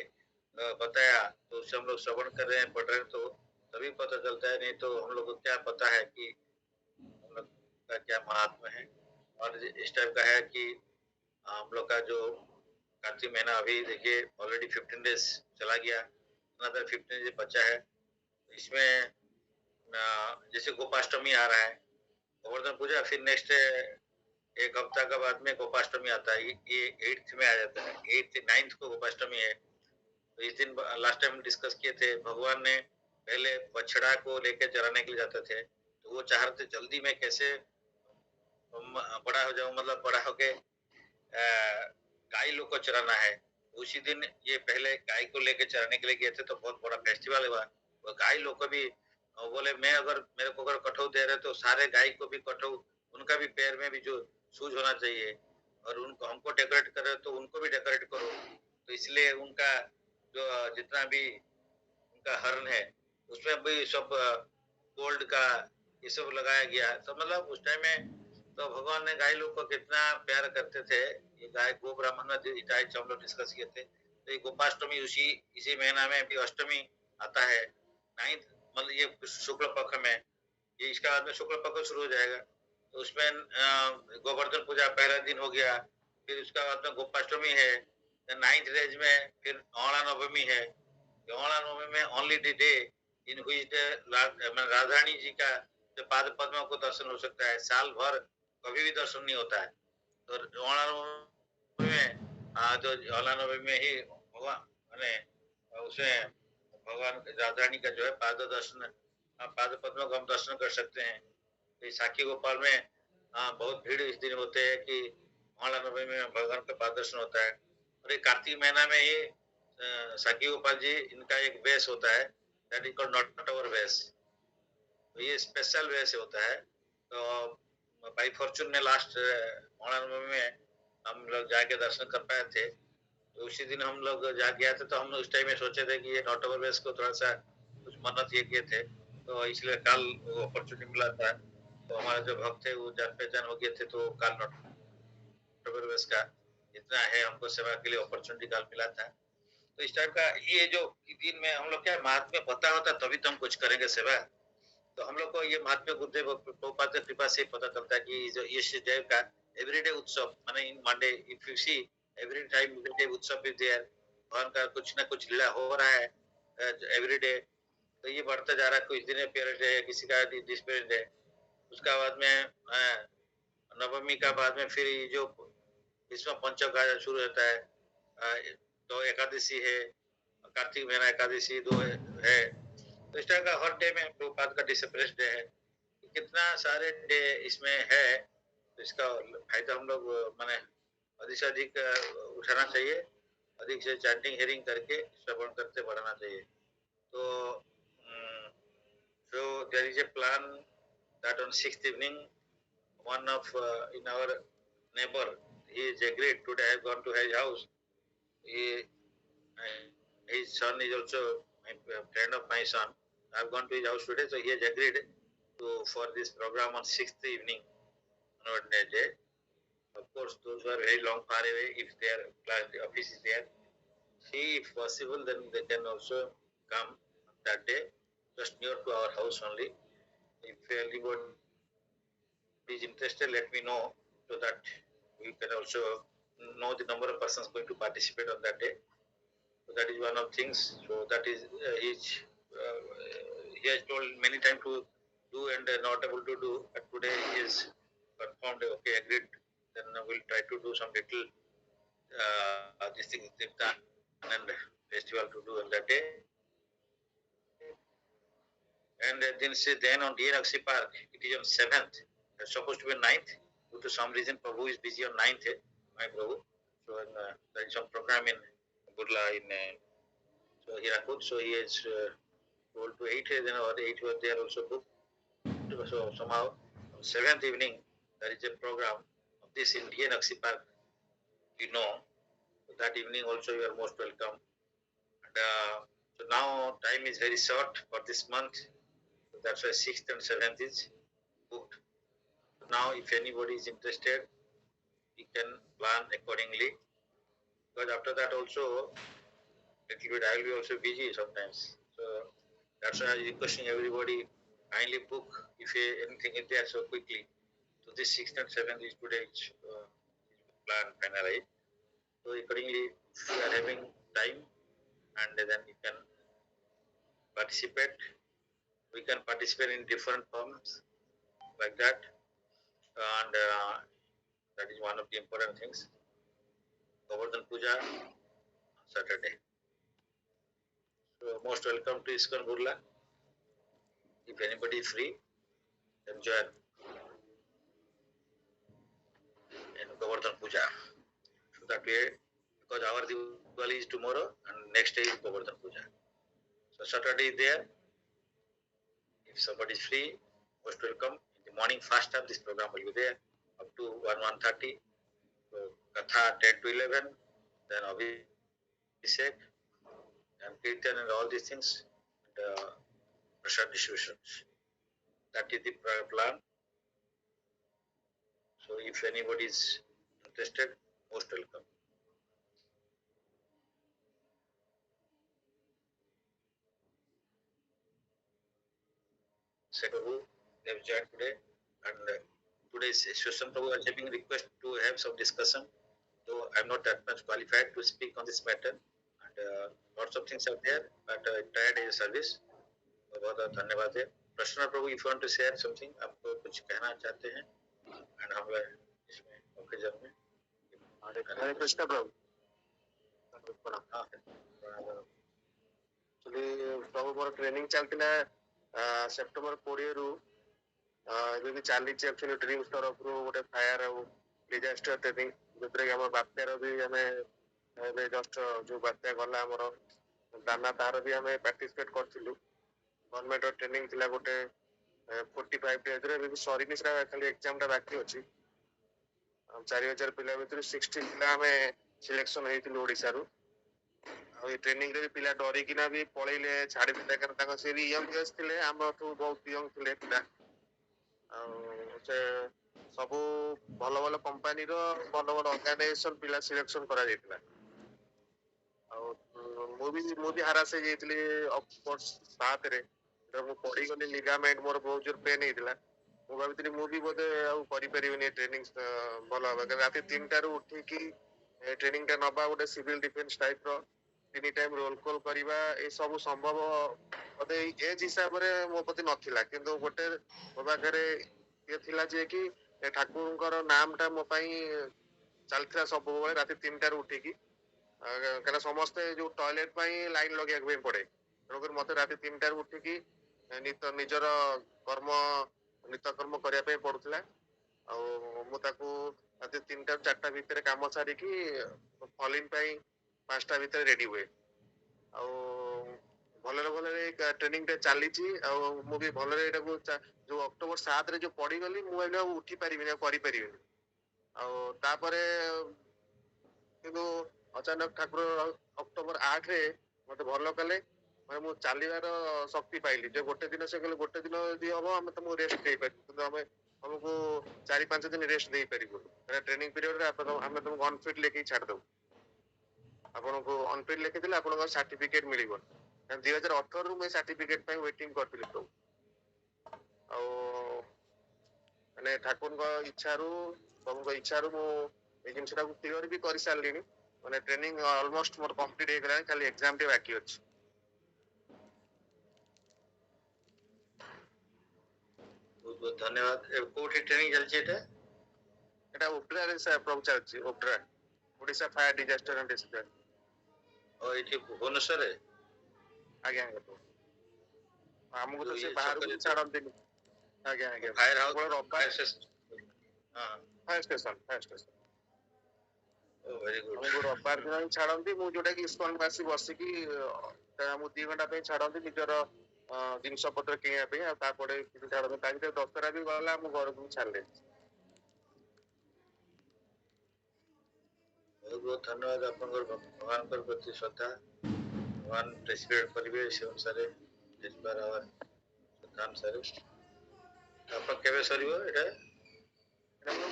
बताया, तो उससे हम लोग श्रवण कर रहे हैं, पढ़ रहे हैं, तो तभी पता चलता है, नहीं तो हम लोग को क्या पता है कि हम लोग का क्या महात्मा है। और इस टाइप का है कि हम लोग का जो कार्तिक महीना अभी देखिए ऑलरेडी 15 डेज चला गया, अनदर 15 डेज बचा है। इसमें जैसे गोपाष्टमी आ रहा है, गोवर्धन पूजा, फिर नेक्स्ट एक हफ्ता का बाद में गोपाष्टमी आता है, ये 8th में आ जाता है, 8th 9th को गोपाष्टमी है। तो इस दिन लास्ट टाइम डिस्कस किए थे, भगवान ने पहले बछड़ा को लेके चराने के लिए जाते थे, तो वो चाह रहे थे जल्दी में कैसे बड़ा हो जाऊं, मतलब बड़ा होके गाय लोग को चराना है। उसी दिन ये पहले गाय को लेके चराने के लिए गए थे, तो बहुत बड़ा फेस्टिवल हुआ। वो गाय लोग को भी बोले, मैं अगर मेरे को अगर कठौ दे रहे तो सारे गाय को भी कठौ, उनका भी पैर में भी जो सूज होना चाहिए, और उनको हमको डेकोरेट कर रहे तो उनको भी डेकोरेट करो। तो इसलिए उनका जो जितना भी उनका हरण है उसमें भी सब गोल्ड का ये सब लगाया गया। तो मतलब उस टाइम में तो भगवान ने गाय लोग को कितना प्यार करते थे। ये गाय गो ब्राह्मण हम लोग डिस्कस किए थे। तो ये गोपाष्टमी इसी महीना में भी अष्टमी आता है, 9th, मतलब ये शुक्ल पक्ष में, ये इसका बाद में शुक्ल पक्ष शुरू हो जाएगा। तो उसमें गोवर्धन पूजा पहला दिन हो गया, फिर उसका बाद में गोपाष्टमी है, 9th डेज में फिर औला नवमी है। औला नवमी में only the day in which Radharani ji का जो पाद पद्मों को दर्शन हो सकता है, साल भर कभी भी दर्शन नहीं होता है। तो औला नवमी में जो औला नवमी में ही भगवान मैंने उसमें भगवान राधारानी का जो है पाद दर्शन, पाद पद्मों का हम दर्शन कर सकते हैं। तो साखी गोपाल में बहुत भीड़ इस दिन होते हैं कि औला नवमी में भगवान का पाद दर्शन होता है। और ये कार्तिक महीना में ही साखी गोपाल जी इनका एक वेश होता है, that is called not our वेश। तो ये स्पेशल वेश होता है। तो बाई फॉर्चून में लास्ट औला में हम लोग जाके दर्शन कर पाए थे। तो उसी दिन हम लोग जाके आए थे, तो हम लोग उस टाइम में सोचे थे कि ये नॉट अवर वेश को थोड़ा सा कुछ मन्नत ये किए थे, तो इसलिए कल वो अपॉर्चुनिटी मिला था। तो हमारे जो भक्त थे वो जान पहचान हो गए थे, तो कल नॉट अवर वेश का इतना है हमको सेवा के लिए अपॉर्चुनिटी कल मिला था। तो इस टाइप का ये जो दिन में हम लोग क्या महात्म्य पता होता तभी तो हम कुछ करेंगे सेवा। तो हम लोग को ये महात्मा गुरुदेव प्रभुपाद की कृपा से पता चलता है कि जो यश देव का एवरीडे उत्सव, माने in Monday if you see every time everyday उत्सव इज देयर, भगवान का कुछ ना कुछ लीला हो रहा है एवरीडे। तो ये बढ़ता जा रहा है, कुछ दिन पीरियड है, किसी का डिस्पीरियड है। उसका बाद में नवमी का बाद में फिर जो विश्व पंचक का शुरू होता है, तो एकादशी है, कार्तिक महीना एकादशी दो है। तो इस तरह का हर डे में प्रभुपाद का सेपरेट डे है। कितना सारे डे इसमें है, तो इसका फायदा हम लोग माने अधिक से अधिक उठाना चाहिए, अधिक से चैंटिंग हियरिंग करके श्रवण करते बढ़ाना चाहिए। तो so there is a plan that on 6th evening one of in our neighbor, he is agreed, today I have gone to his house. He, his son is also a friend of my son. I have gone to his house today, so he has agreed to for this program on 6th evening on Wednesday. Of course, those who are very long far away, if their class the office is there, see if possible, then they can also come that day, just near to our house only. If anybody is interested, let me know, so that we can also know the number of persons going to participate on that day. So that is one of things. So that is he has told many times to do and not able to do, but today he is confirmed, okay, agreed. Then we'll try to do some little this thing, Tirthan and festival to do on that day. And then on Deer Akshi Park, it is on 7th. It's supposed to be 9th. Due to some reason, Prabhu is busy on 9th, my Prabhu. So there is some program in Burla in so Hirakud. So he is told to 8, then or 8 was there also booked. So somehow 7th evening, there is a program of this Indian Akshi Park, So that evening also you are most welcome. And so now time is very short for this month. So that's why 6th and 7th is booked. So now if anybody is interested, we can plan accordingly. Because after that also, little bit I will be also busy sometimes. So that's why I'm requesting everybody kindly book if anything is there so quickly. So this 6th and 7th is today plan finalized. So accordingly, if you are having time, and then you can participate. We can participate in different forms like that, and that is one of the important things. Govardhan Puja on Saturday. So most welcome to ISKCON Burla. If anybody is free, then join in Govardhan Puja. So that way, because our Diwali is tomorrow and next day is Govardhan Puja. So Saturday is there. If somebody is free, most welcome. In the morning first half, this program will be there up to 1:30. So Katha 10 to 11, then Abhishek and Kirtan and all these things, and pressure distributions. That is the plan. So if anybody is interested, most welcome. Prabhu, they have joined today, and today's Shwasam Prabhu are having request to have some discussion. Though I'm not that much qualified to speak on this matter, and lots of things are there, but tired is a service. बहुत बहुत धन्यवाद है. प्रश्न प्रभु, if you want to share something, आपको कुछ कहना चाहते हैं, and हम लोग इसमें ओकेजन में हरे कृष्ण प्रभु. प्रभु मोर ट्रेनिंग चलता सेप्टेम्बर 20 रु ଏବେ ବି ଚାଲିଛି actually ଡ୍ରିମ୍ସ ତରଫରୁ ଗୋଟେ ଫାୟାର ଆଉ ଡିଜାଷ୍ଟର ଟ୍ରେନିଂ, ଯୋଉଥିରେ କି ଆମର ବାତ୍ୟାର ବି ଆମେ ଏବେ ଜଷ୍ଟ ଯୋଉ ବାତ୍ୟା ଗଲା ଆମର ଦାନା ତାର ବି ଆମେ ପାର୍ଟିସିପେଟ କରିଥିଲୁ. ଗଭର୍ଣ୍ଣମେଣ୍ଟର ଟ୍ରେନିଂ ଥିଲା ଗୋଟେ 45 ଡେଜରେ, ଏବେ ବି ସରିନି, ସେଟା ଖାଲି ଏକ୍ଜାମଟା ବାକି ଅଛି. 4000 ପିଲା ଭିତରୁ 60 ପିଲା ଆମେ ସିଲେକ୍ସନ ହେଇଥିଲୁ ଓଡ଼ିଶାରୁ. ଆଉ ଏ ଟ୍ରେନିଂରେ ବି ପିଲା ଡରିକିନା ବି ପଳେଇଲେ, ଛାଡ଼ିଦେଲେ, କାରଣ ତାଙ୍କ ସେ ବି ୟଙ୍ଗ ଏଜ୍ ଥିଲେ, ଆମଠୁ ବହୁତ ୟଙ୍ଗ ଥିଲେ ପିଲା. ଆଉ ସେ ସବୁ ଭଲ ଭଲ କମ୍ପାନୀର ଭଲ ଭଲ ଅର୍ଗାନାଇଜେସନ ପିଲା ସିଲେକ୍ସନ କରାଯାଇଥିଲା. ଆଉ ମୁଁ ବି ହାରାସ ହେଇଯାଇଥିଲି ଅଫକୋର୍ସ 7ରେ. ମୁଁ ପଡ଼ିଗଲି, ଲିଗାମେଣ୍ଟ ମୋର ବହୁତ ଜୋର ପେନ୍ ହେଇଥିଲା. ମୁଁ ଭାବିଥିଲି ମୁଁ ବି ବୋଧେ ଆଉ କରିପାରିବିନି ଟ୍ରେନିଂ ଭଲ ହବ, କାରଣ ରାତି 3ଟାରୁ ଉଠିକି ଟ୍ରେନିଂ ଟା ନବା, ଗୋଟେ ସିଭିଲ ଡିଫେନ୍ସ ଟାଇପର 3 ଟାଇମ ରୋଲ କଲ୍ କରିବା, ଏସବୁ ସମ୍ଭବ ବୋଧେ ଏଜ ହିସାବରେ ମୋ ପ୍ରତି ନଥିଲା. କିନ୍ତୁ ଗୋଟେ ମୋ ପାଖରେ ଇଏ ଥିଲା ଯେ କି ଠାକୁରଙ୍କର ନାମଟା ମୋ ପାଇଁ ଚାଲିଥିଲା ସବୁବେଳେ ରାତି 3ଟାରୁ ଉଠିକି, କାରଣ ସମସ୍ତେ ଯୋଉ ଟଏଲେଟ ପାଇଁ ଲାଇନ ଲଗେଇବାକୁ ପାଇଁ ପଡେ, ତେଣୁକରି ମତେ ରାତି 3ଟାରୁ ଉଠିକି ନିଜର ନିତ୍ୟକର୍ମ କରିବା ପାଇଁ ପଡୁଥିଲା. ଆଉ ମୁଁ ତାକୁ ରାତି 3ଟାରୁ 4ଟା ଭିତରେ କାମ ସାରିକି ଫଲିଂ ପାଇଁ 5ଟା ଭିତରେ ରେଡି ହୁଏ. ଆଉ ଭଲରେ ଟ୍ରେନିଂ ଟା ଚାଲିଛି. ଆଉ ମୁଁ ବି ଭଲରେ ଏଟାକୁ ଯୋଉ ଅକ୍ଟୋବର 7ରେ ଯୋଉ ପଡିଗଲି, ମୁଁ ଭାବିଲି ଆଉ ଉଠି ପାରିବିନି, ଆଉ କରିପାରିବିନି. ଆଉ ତାପରେ କିନ୍ତୁ ଅଚାନକ ଠାକୁର ଅକ୍ଟୋବର 8ରେ ମତେ ଭଲ କଲେ. ମାନେ ମୁଁ ଚାଲିବାର ଶକ୍ତି ପାଇଲି, ଯେ ଗୋଟେ ଦିନ ସେ କହିଲେ ଗୋଟେ ଦିନ ଯଦି ହବ ଆମେ ତମକୁ ରେଷ୍ଟ ଦେଇପାରିବୁ, କିନ୍ତୁ ଆମେ ତମକୁ 4-5 ଦିନ ରେଷ୍ଟ ଦେଇପାରିବୁନି, ଟ୍ରେନିଂ ପିରିୟଡରେ ଆମେ ତମକୁ ଅନଫିଟ୍ ଲେଖିକି ଛାଡିଦବୁ. ଆପଣଙ୍କୁ ଅନଫିଟ୍ ଲେଖିଥିଲେ ଆପଣଙ୍କ ସାର୍ଟିଫିକେଟ ମିଳିବ. 2018ରୁ ମୁଁ ସାର୍ଟିଫିକେଟ ପାଇଁ ୱେଟିଂ କରିଥିଲି ସବୁ. ଆଉ ମାନେ ଠାକୁରଙ୍କ ଇଚ୍ଛାରୁ, ପ୍ରଭୁଙ୍କ ଇଚ୍ଛାରୁ ମୁଁ ଏଇ ଜିନିଷଟାକୁ କ୍ଲିୟର ବି କରିସାରିଲିଣି. ମାନେ ଟ୍ରେନିଂ ଅଲମୋଷ୍ଟ ମୋର କମ୍ପ୍ଲିଟ ହେଇଗଲାଣି, ଖାଲି ଏକ୍ସାମ ଟେ ବାକି ଅଛି. ବହୁତ ବହୁତ ଧନ୍ୟବାଦ. କୋଉଠି ଟ୍ରେନିଂ ଚାଲିଛି ଏଟା? ଏଟା ଓଡ୍ରାରେ ପ୍ରଭୁ ଚାଲିଛି. ଓଡ୍ରା, Odisha fire disaster and rescue. ଏଇଠି ଭୁବନେଶ୍ୱରରେ? ଆଜ୍ଞା ଆଜ୍ଞା. ଆମକୁ ତ ସେ ବାହାରକୁ ଛାଡନ୍ତିନି. ଆଜ୍ଞା ଆଜ୍ଞା. Fire house, fire station. Very good. ଆମକୁ ରବିବାର ଦିନ ଛାଡନ୍ତି. ମୁଁ ଯୋଉଟା କି ଇସ୍କନ ଆସି ବସିକି ଆମକୁ 2 ଘଣ୍ଟା ପାଇଁ ଛାଡନ୍ତି ନିଜର ଜିନିଷ ପତ୍ର କିଣିବା ପାଇଁ ଆଉ ତାପରେ ଛାଡନ୍ତୁ ତା ଭିତରେ ଦଶହରା ବି ଗଲା ଆମ ଘରକୁ ବି ଛାଡ଼ିଲେ। ବହୁତ ବହୁତ ଧନ୍ୟବାଦ ଆପଣଙ୍କର ଭଗବାନଙ୍କର ପ୍ରତି ଶ୍ରଦ୍ଧା ଭଗବାନ ପ୍ରେସିଡେଣ୍ଟ କରିବେ ସେ ଅନୁସାରେ ଯିବାର ଶ୍ରଦ୍ଧା ଅନୁସାରେ ଆପଣ କେବେ ସରିବ ଏଇଟା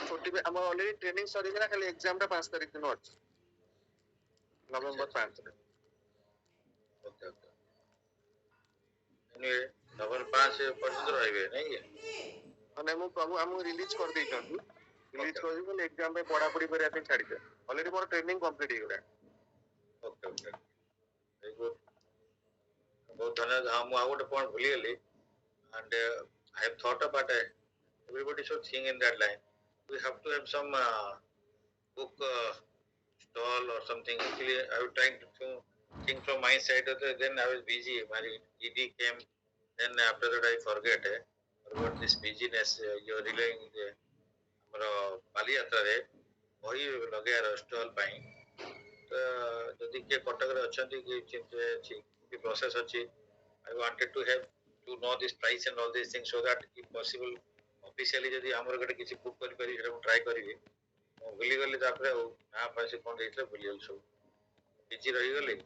ଛୁଟି ବି ଆମର ଅଲରେଡି ଟ୍ରେନିଂ ସରିଗଲା ଖାଲି ଏକ୍ସାମ ଟା 5 ତାରିଖ ଦିନ ଅଛି ନଭେମ୍ବର 5 ରେ। ଓକେ ଓକେ ନଭେମ୍ବର 5 ପର୍ଯ୍ୟନ୍ତ ରହିବେ ନାଇଁ କି ମାନେ ମୁଁ ପ୍ରଭୁ ଆମକୁ ରିଲିଜ କରିଦେଇଛନ୍ତି ରିଲିଜ କରିଦେଇ ଖାଲି ଏକ୍ସାମ ପାଇଁ ପଢାପଢି କରିବା ପାଇଁ ଛାଡ଼ିବେ ଅଲରେଡି ମୋର ଟ୍ରେନିଂ କମ୍ପ୍ଲିଟ ହେଇଗଲା। ଓକେ ଓକେ ଭେରି ଗୁଡ୍ ବହୁତ ଧନ୍ୟବାଦ ହଁ ମୁଁ ଆଉ ଗୋଟେ ପଏଣ୍ଟ ଭୁଲିଗଲି and I have thought about it. Everybody should think in that line. We have to have some book stall or something. Actually, I was trying to think from my side. Then I was busy. My ED came. Then after that, I forget about this busyness. You're relying ଆମର ବାଲିଯାତ୍ରାରେ ବହି ଲଗେଇବାର stall ପାଇଁ ତ ଯଦି କିଏ କଟକରେ ଅଛନ୍ତି କି ଚିନ୍ତା ଅଛି କି ପ୍ରୋସେସ୍ ଅଛି I wanted to have to know this price and all these things so that if possible officially ଯଦି ଆମର ଗୋଟେ କିଛି ବୁକ୍ କରିପାରିବି ସେଟା ମୁଁ ଟ୍ରାଏ କରିବି ମୁଁ ଭୁଲିଗଲି ତାପରେ ଆଉ ନା ପାଇसे କ'ଣ ଦେଇଥିଲେ ଭୁଲିଗଲି ସବୁ ବିଜି ରହିଗଲି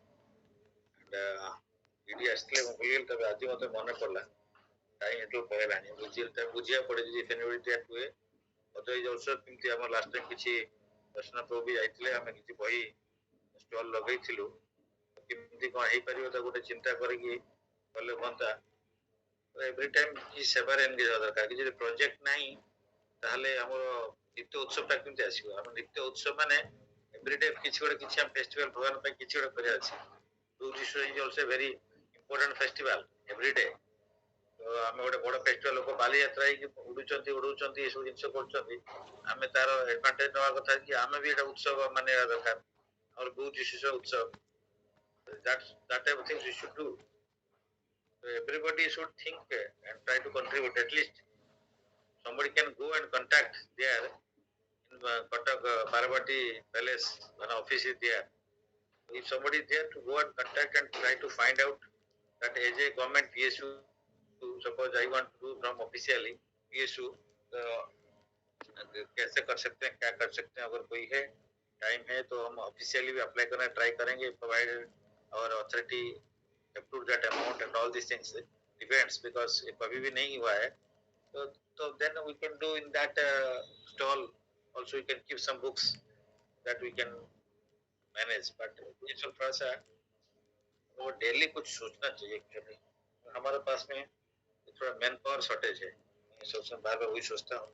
ଇଡି ଆସିଥିଲେ ମୁଁ ଭୁଲିଗଲି ତାପରେ ଆଜି ମୋତେ ମନେ ପଡ଼ିଲା ଟାଇମ୍ ଏଠୁ ପଳେଇଲାଣି ବୁଝିବାକୁ ପଡ଼େ ଯଦି ଫେନିବିଲିଟି ହୁଏ ଅଦରୱାଇଜ ଅଲସୋ କେମିତି ଆମର ଲାଷ୍ଟ ଟାଇମ୍ କିଛି ଦର୍ଶନ ପ୍ରଭୁ ବି ଯାଇଥିଲେ ଆମେ କିଛି ବହି ଷ୍ଟଲ୍ ଲଗେଇଥିଲୁ କେମିତି କ'ଣ ହେଇପାରିବ ତାକୁ ଗୋଟେ ଚିନ୍ତା କରିକି କଲେ ହୁଅନ୍ତା ଏଭ୍ରି ଟାଇମ୍ କିଛି ସେବାରେ ଏନଗେଜ୍ ହେବା ଦରକାର କିଛି ଯଦି ପ୍ରୋଜେକ୍ଟ ନାହିଁ ତାହେଲେ ଆମର ନିତ୍ୟ ଉତ୍ସବଟା କେମିତି ଆସିବ ଆମ ନିତ୍ୟ ଉତ୍ସବ ମାନେ ଏଭ୍ରି ଡେ କିଛି ଗୋଟେ କିଛି ଆମ ଫେଷ୍ଟିଭାଲ ଭଗବାନ ପାଇଁ କିଛି ଗୋଟେ କରିବା ଅଛି also very important festival every day ତ ଆମେ ଗୋଟେ ବଡ଼ ଫେଷ୍ଟିଭାଲ ଲୋକ ବାଲିଯାତ୍ରା ହେଇକି ଉଡୁଛନ୍ତି ଏସବୁ ଜିନିଷ କରୁଛନ୍ତି ଆମେ ତାର ଆଡଭାଣ୍ଟେଜ ନେବା କଥା କି ଆମେ ବି ଏଇଟା ଉତ୍ସବ ମାନିବା ଦରକାର ଆମର ବହୁତ ବିଶେଷ ଉତ୍ସବ that type of things we should do. So everybody should think and try to contribute. At least somebody can go and contact there in Katak Parvati Palace, an office is there. If somebody is there to go and contact and try to find out that as a government PSU, suppose I want to do from officially PSU, कैसे कर सकते हैं क्या कर सकते हैं अगर कोई है टाइम है तो हम ऑफिशियली भी अप्लाई करना ट्राई करेंगे provided our authority approved that amount and all these things depends because if अभी भी नहीं हुआ है so then we can do in that stall also we can keep some books that we can manage but ये सब थोड़ा सा वो डेली कुछ सोचना चाहिए एक्चुअली हमारे पास में थोड़ा मैन पावर शॉर्टेज है मैं सोचता बार बार वही सोचता हूँ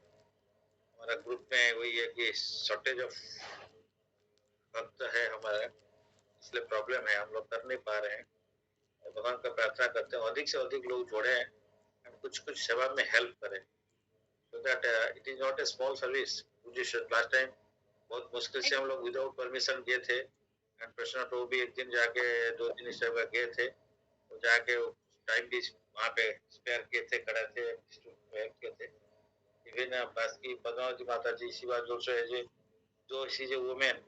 हमारा ग्रुप में वही है कि शॉर्टेज ऑफ वक्त है हमारा इसलिए प्रॉब्लम है हम लोग कर नहीं पा रहे हैं भगवान का प्रार्थना करते हैं अधिक से अधिक लोग जोड़े हैं कुछ कुछ सेवा में हेल्प करें so that it is not a small service last time बहुत मुश्किल से हम लोग विदाउट परमिशन गए थे एंड प्रश्न तो भी एक दिन जाके 2 दिन सेवा गए थे तो जाके टाइम भी वहाँ पे स्पेयर किए थे खड़े थे हेल्प किए थे इवन बाकी पद्मावती माता जी she was also though she is a woman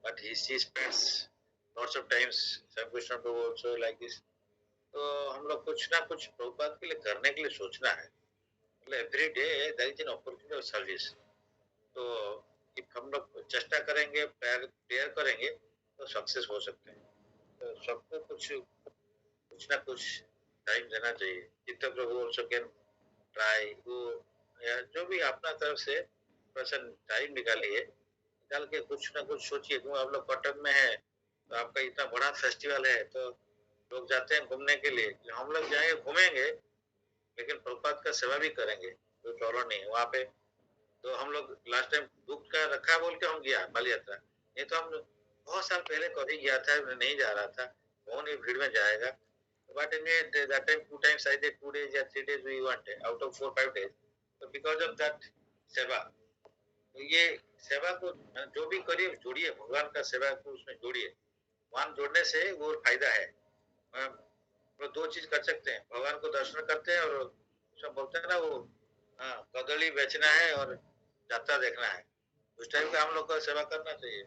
but she spends lots of times Sam Krishna Prabhu also like this तो हम लोग कुछ ना कुछ प्रभुपाद के लिए करने के लिए सोचना है मतलब every day there is an opportunity of service तो if हम लोग चेष्टा करेंगे प्रेयर करेंगे तो सक्सेस हो सकते हैं तो सबको कुछ ना कुछ टाइम देना चाहिए चित्त प्रभु ऑल्सो कैन ट्राई वो जो भी अपना तरफ से पर्सन टाइम निकालिए निकाल के कुछ ना कुछ सोचिए क्यों आप लोग कटक में है तो आपका इतना बड़ा फेस्टिवल है तो लोग जाते हैं घूमने के लिए हम लोग जाएंगे घूमेंगे लेकिन प्रभुपाद का सेवा भी करेंगे कोई प्रॉब्लम नहीं है वहाँ पे तो हम लोग लास्ट टाइम बुक का रखा बोल के हम गया बालियात्रा नहीं तो हम बहुत साल पहले कभी गया था नहीं जा रहा था कौन ये भीड़ में जाएगा but that time 2 times I did 2 days या 3 days we went out of 4-5 days so because of that सेवा तो ये सेवा को जो भी करिए जोड़िए भगवान का सेवा को उसमें जोड़िए भगवान जोड़ने से वो फायदा है वो 2 चीज कर सकते हैं भगवान को दर्शन करते हैं और सब बोलते हैं ना वो कदली बेचना है और यात्रा देखना है उस टाइम पे हम लोग को सेवा करना चाहिए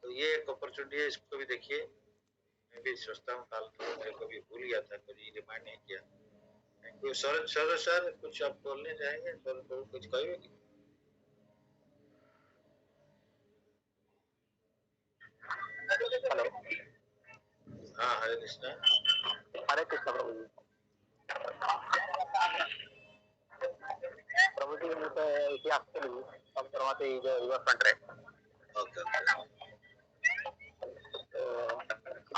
तो ये एक अपॉर्चुनिटी है इसको भी देखिए मैं भी सोचता हूँ कल मेरे को भी भूल गया था कभी रिमाइंड नहीं किया थैंक यू सर। सर कुछ आप बोलने चाहेंगे? सर को कुछ कहिए कि? हेलो। हाँ, हरे कृष्णा। हरे कृष्ण प्रभु जी। प्रभु जी ମୁଁ ତ ଏଠି ଆସିଥିଲି ତମର ମତେ ଏଇ ଯୋଉ ରିଭରଫ୍ରଣ୍ଟରେ। Okay okay.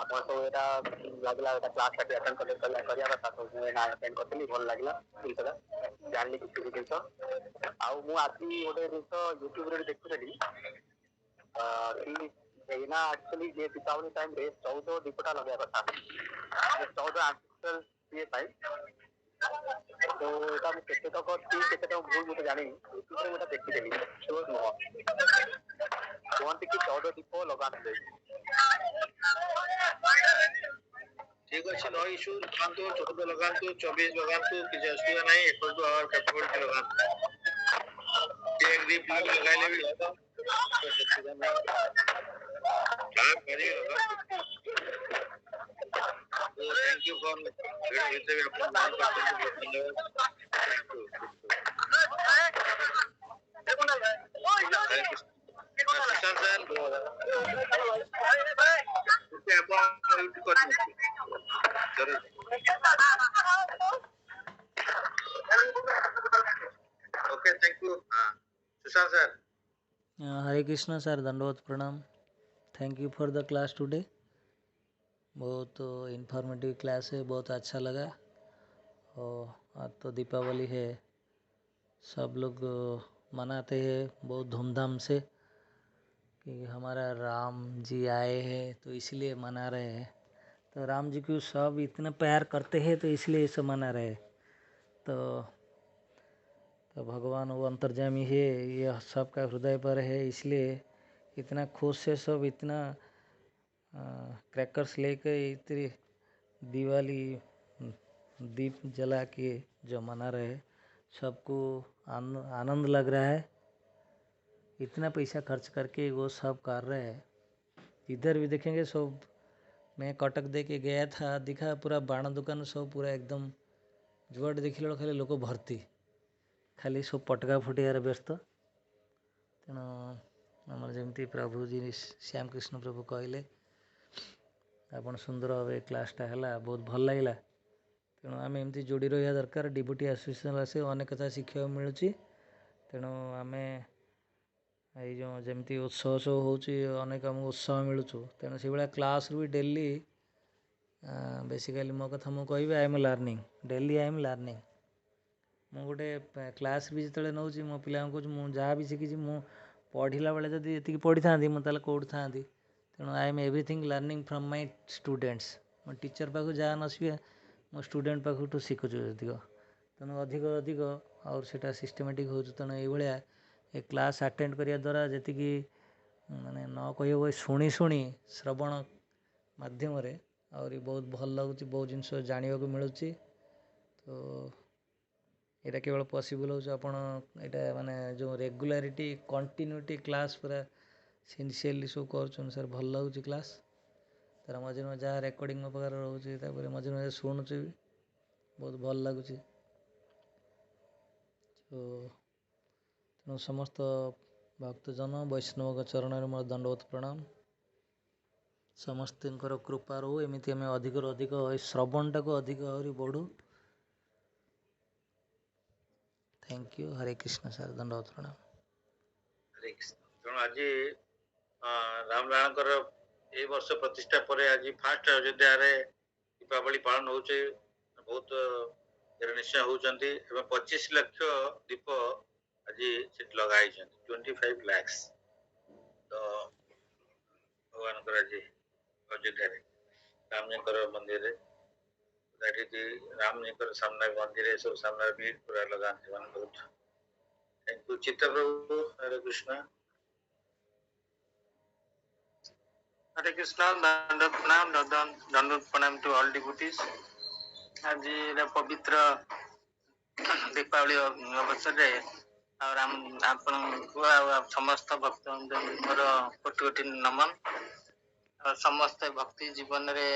ଆପଣ ସବୁ ଏଇଟା ଲାଗିଲା ଏଇଟା କ୍ଲାସ୍ ଟା ଆଟେଣ୍ଡ କରିବା କଥା ସବୁ ମୁଁ ଏଇନା ଆଟେଣ୍ଡ କରିଥିଲି ଭଲ ଲାଗିଲା ଜିନିଷଟା ଜାଣିଲି କିଛି କିଛି ଜିନିଷ। ଆଉ ମୁଁ ଆଜି ଗୋଟେ ଜିନିଷ ୟୁଟ୍ୟୁବରେ ଦେଖୁଥିଲି कि ଏଇନା ଆକ୍ଚୁଆଲି ଯେ ଦୀପାବଳି ଟାଇମରେ 14 ଦୀପଟା ଲଗେଇବା କଥା 14 ଆର୍ଟିଫିସିଆଲ ଇଏ ପାଇଁ। तो ଏଇଟା ମୁଁ କେତେଟକ ଠିକ୍ କେତେଟକ ଭୁଲ ମୁଁ ତ ଜାଣିନି ୟୁଟ୍ୟୁବରେ ମୁଁ ଏଇଟା ଦେଖିଥିଲି ସିଓର ନୁହଁ କୁହନ୍ତି କି 14 ଦୀପ ଲଗାନ୍ତୁ। ठीक अच्छे नो इशू लगातु 14 लगातु 24 लगातु କିଛି ଅସୁବିଧା ନାହିଁ equal to our capability लगातु एक दीप लगाइले भी होगा तो ଅସୁବିଧା ନାହିଁ क्या करिए होगा। तो थैंक यू फॉर वीडियो हित भी अपन ज्वाइन करते हैं बहुत धन्यवाद। हरे कृष्ण सर ओके अपन यूट्यूब करते जरूर। Okay thank you. Sushant sir. Hare Krishna sir, दंडवत प्रणाम। Thank you for the class today. बहुत इन्फॉर्मेटिव क्लास है, बहुत अच्छा लगा। और आज तो दीपावली है, सब लोग मनाते हैं बहुत धूमधाम से कि हमारा राम जी आए हैं तो इसलिए मना रहे हैं। तो राम जी को सब इतना प्यार करते हैं तो इसलिए इसे मना रहे हैं। तो भगवान वो अंतर्जामी है, यह सबका हृदय पर है, इसलिए इतना खुश से सब इतना क्रैकर्स लेकर इतनी दिवाली दीप जला के जो मना रहे, सबको आनंद लग रहा है। इतना पैसा खर्च करके वो सब कर रहे हैं। इधर भी देखेंगे सब, मैं कटक दे के गया था, दिखा पूरा बाण दुकान सब पूरा एकदम जुआड़ देखिले खाली लोक भर्ती, खाली सब पटका फुटार व्यस्त। तेणु आमर जमी प्रभु जी श्याम कृष्ण प्रभु कहले आपन सुंदर भाव क्लासटा है, बहुत भल लगे। तेणु आम एमती जोड़ी रहा दरकार। डिवोटी एसोसिएशन आसे अनेक कथा शिक्षा मिलूँ। तेणु आम यो जमी उत्सव सब हो अनेक आम उत्साह मिलूँ। तेणु से भाया क्लास भी डेली बेसिकली मो कथा मुझे कह I am learning daily I am learning. मु गोटे क्लास भी जो नौ मो पिला कहूँ जहाँ भी शिखी मु पढ़ला बेले जब ये पढ़ी था मुझे कौट था। तेणु I am everything learning from my students. मो टीचर पाक जहाँ नसीबे मो स्टूडेंट पाक शिखुचु अधिक। तेणु अधिक अधिक और सेटा सिस्टेमेटिक हो। तेणु ये ए क्लास अटेंड करने द्वारा जी माने न कह शुणी शुणी श्रवण मध्यम और बहुत भल लगुच, बहुत जिनस जानवा मिलूँ। तो यहाँ केवल पॉसिबल हो माने जो रेगुलारिटी कंटिन्यूटी क्लास पूरा सिनसियरली सब कर सर भल लगुच क्लास। तार मझे मझे जहाँ रेकर्डिंग मो पाखे रोचे मझे मझे शुणुचे भी बहुत भल लगुच। तो तेणु समस्त भक्तजन वैष्णव चरण मोर दंडवत प्रणाम। समस्त कृपा रो एमती आम अधिक अधिक श्रवणटा को अधिक आहरी बढ़ू। Thank you. Hare Krishna sir, दंडवत प्रणाम। हरे कृष्ण। तेणु आज राम लालांकर ए वर्ष प्रतिष्ठा पर आज फास्ट अयोध्या दीपावली पालन हो बहुत निश्चय होती 25 लाख दीप आज लगाई 25 लाख। तो भगवान आज अयोध्या राम जी मंदिर राम जी सामना मंदिर सब सामना भीड़ पूरा लगाते बहुत। थैंक यू चित्त प्रभु। हरे कृष्णा। हरे कृष्णा। दंडवत प्रणाम टू ऑल डिवोटीज। आज पवित्र दीपावली अवसर आप समस्त भक्त मोर कोटि कोटि नमन। समस्त भक्ति जीवन रे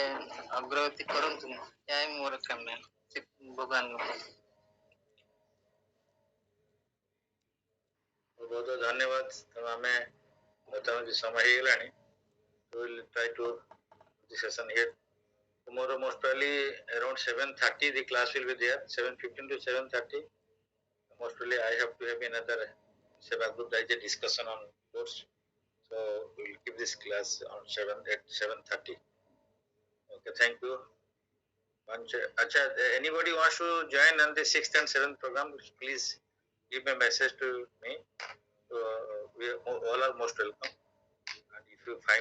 अग्रगति करंतु, यही मोर कामना। भगवान बहुत बहुत धन्यवाद तुम आमे बर्तमान जो समय ही गलानी we will try to the session here tomorrow most probably around 7:30 the class will be there 7:15 to 7:30 most probably I have to have another Seva group there is a discussion on course so we will keep this class on 7:30 okay thank you Acha, anybody wants to join on the 6th and 7th program please give a message to me we all are most welcome and if you find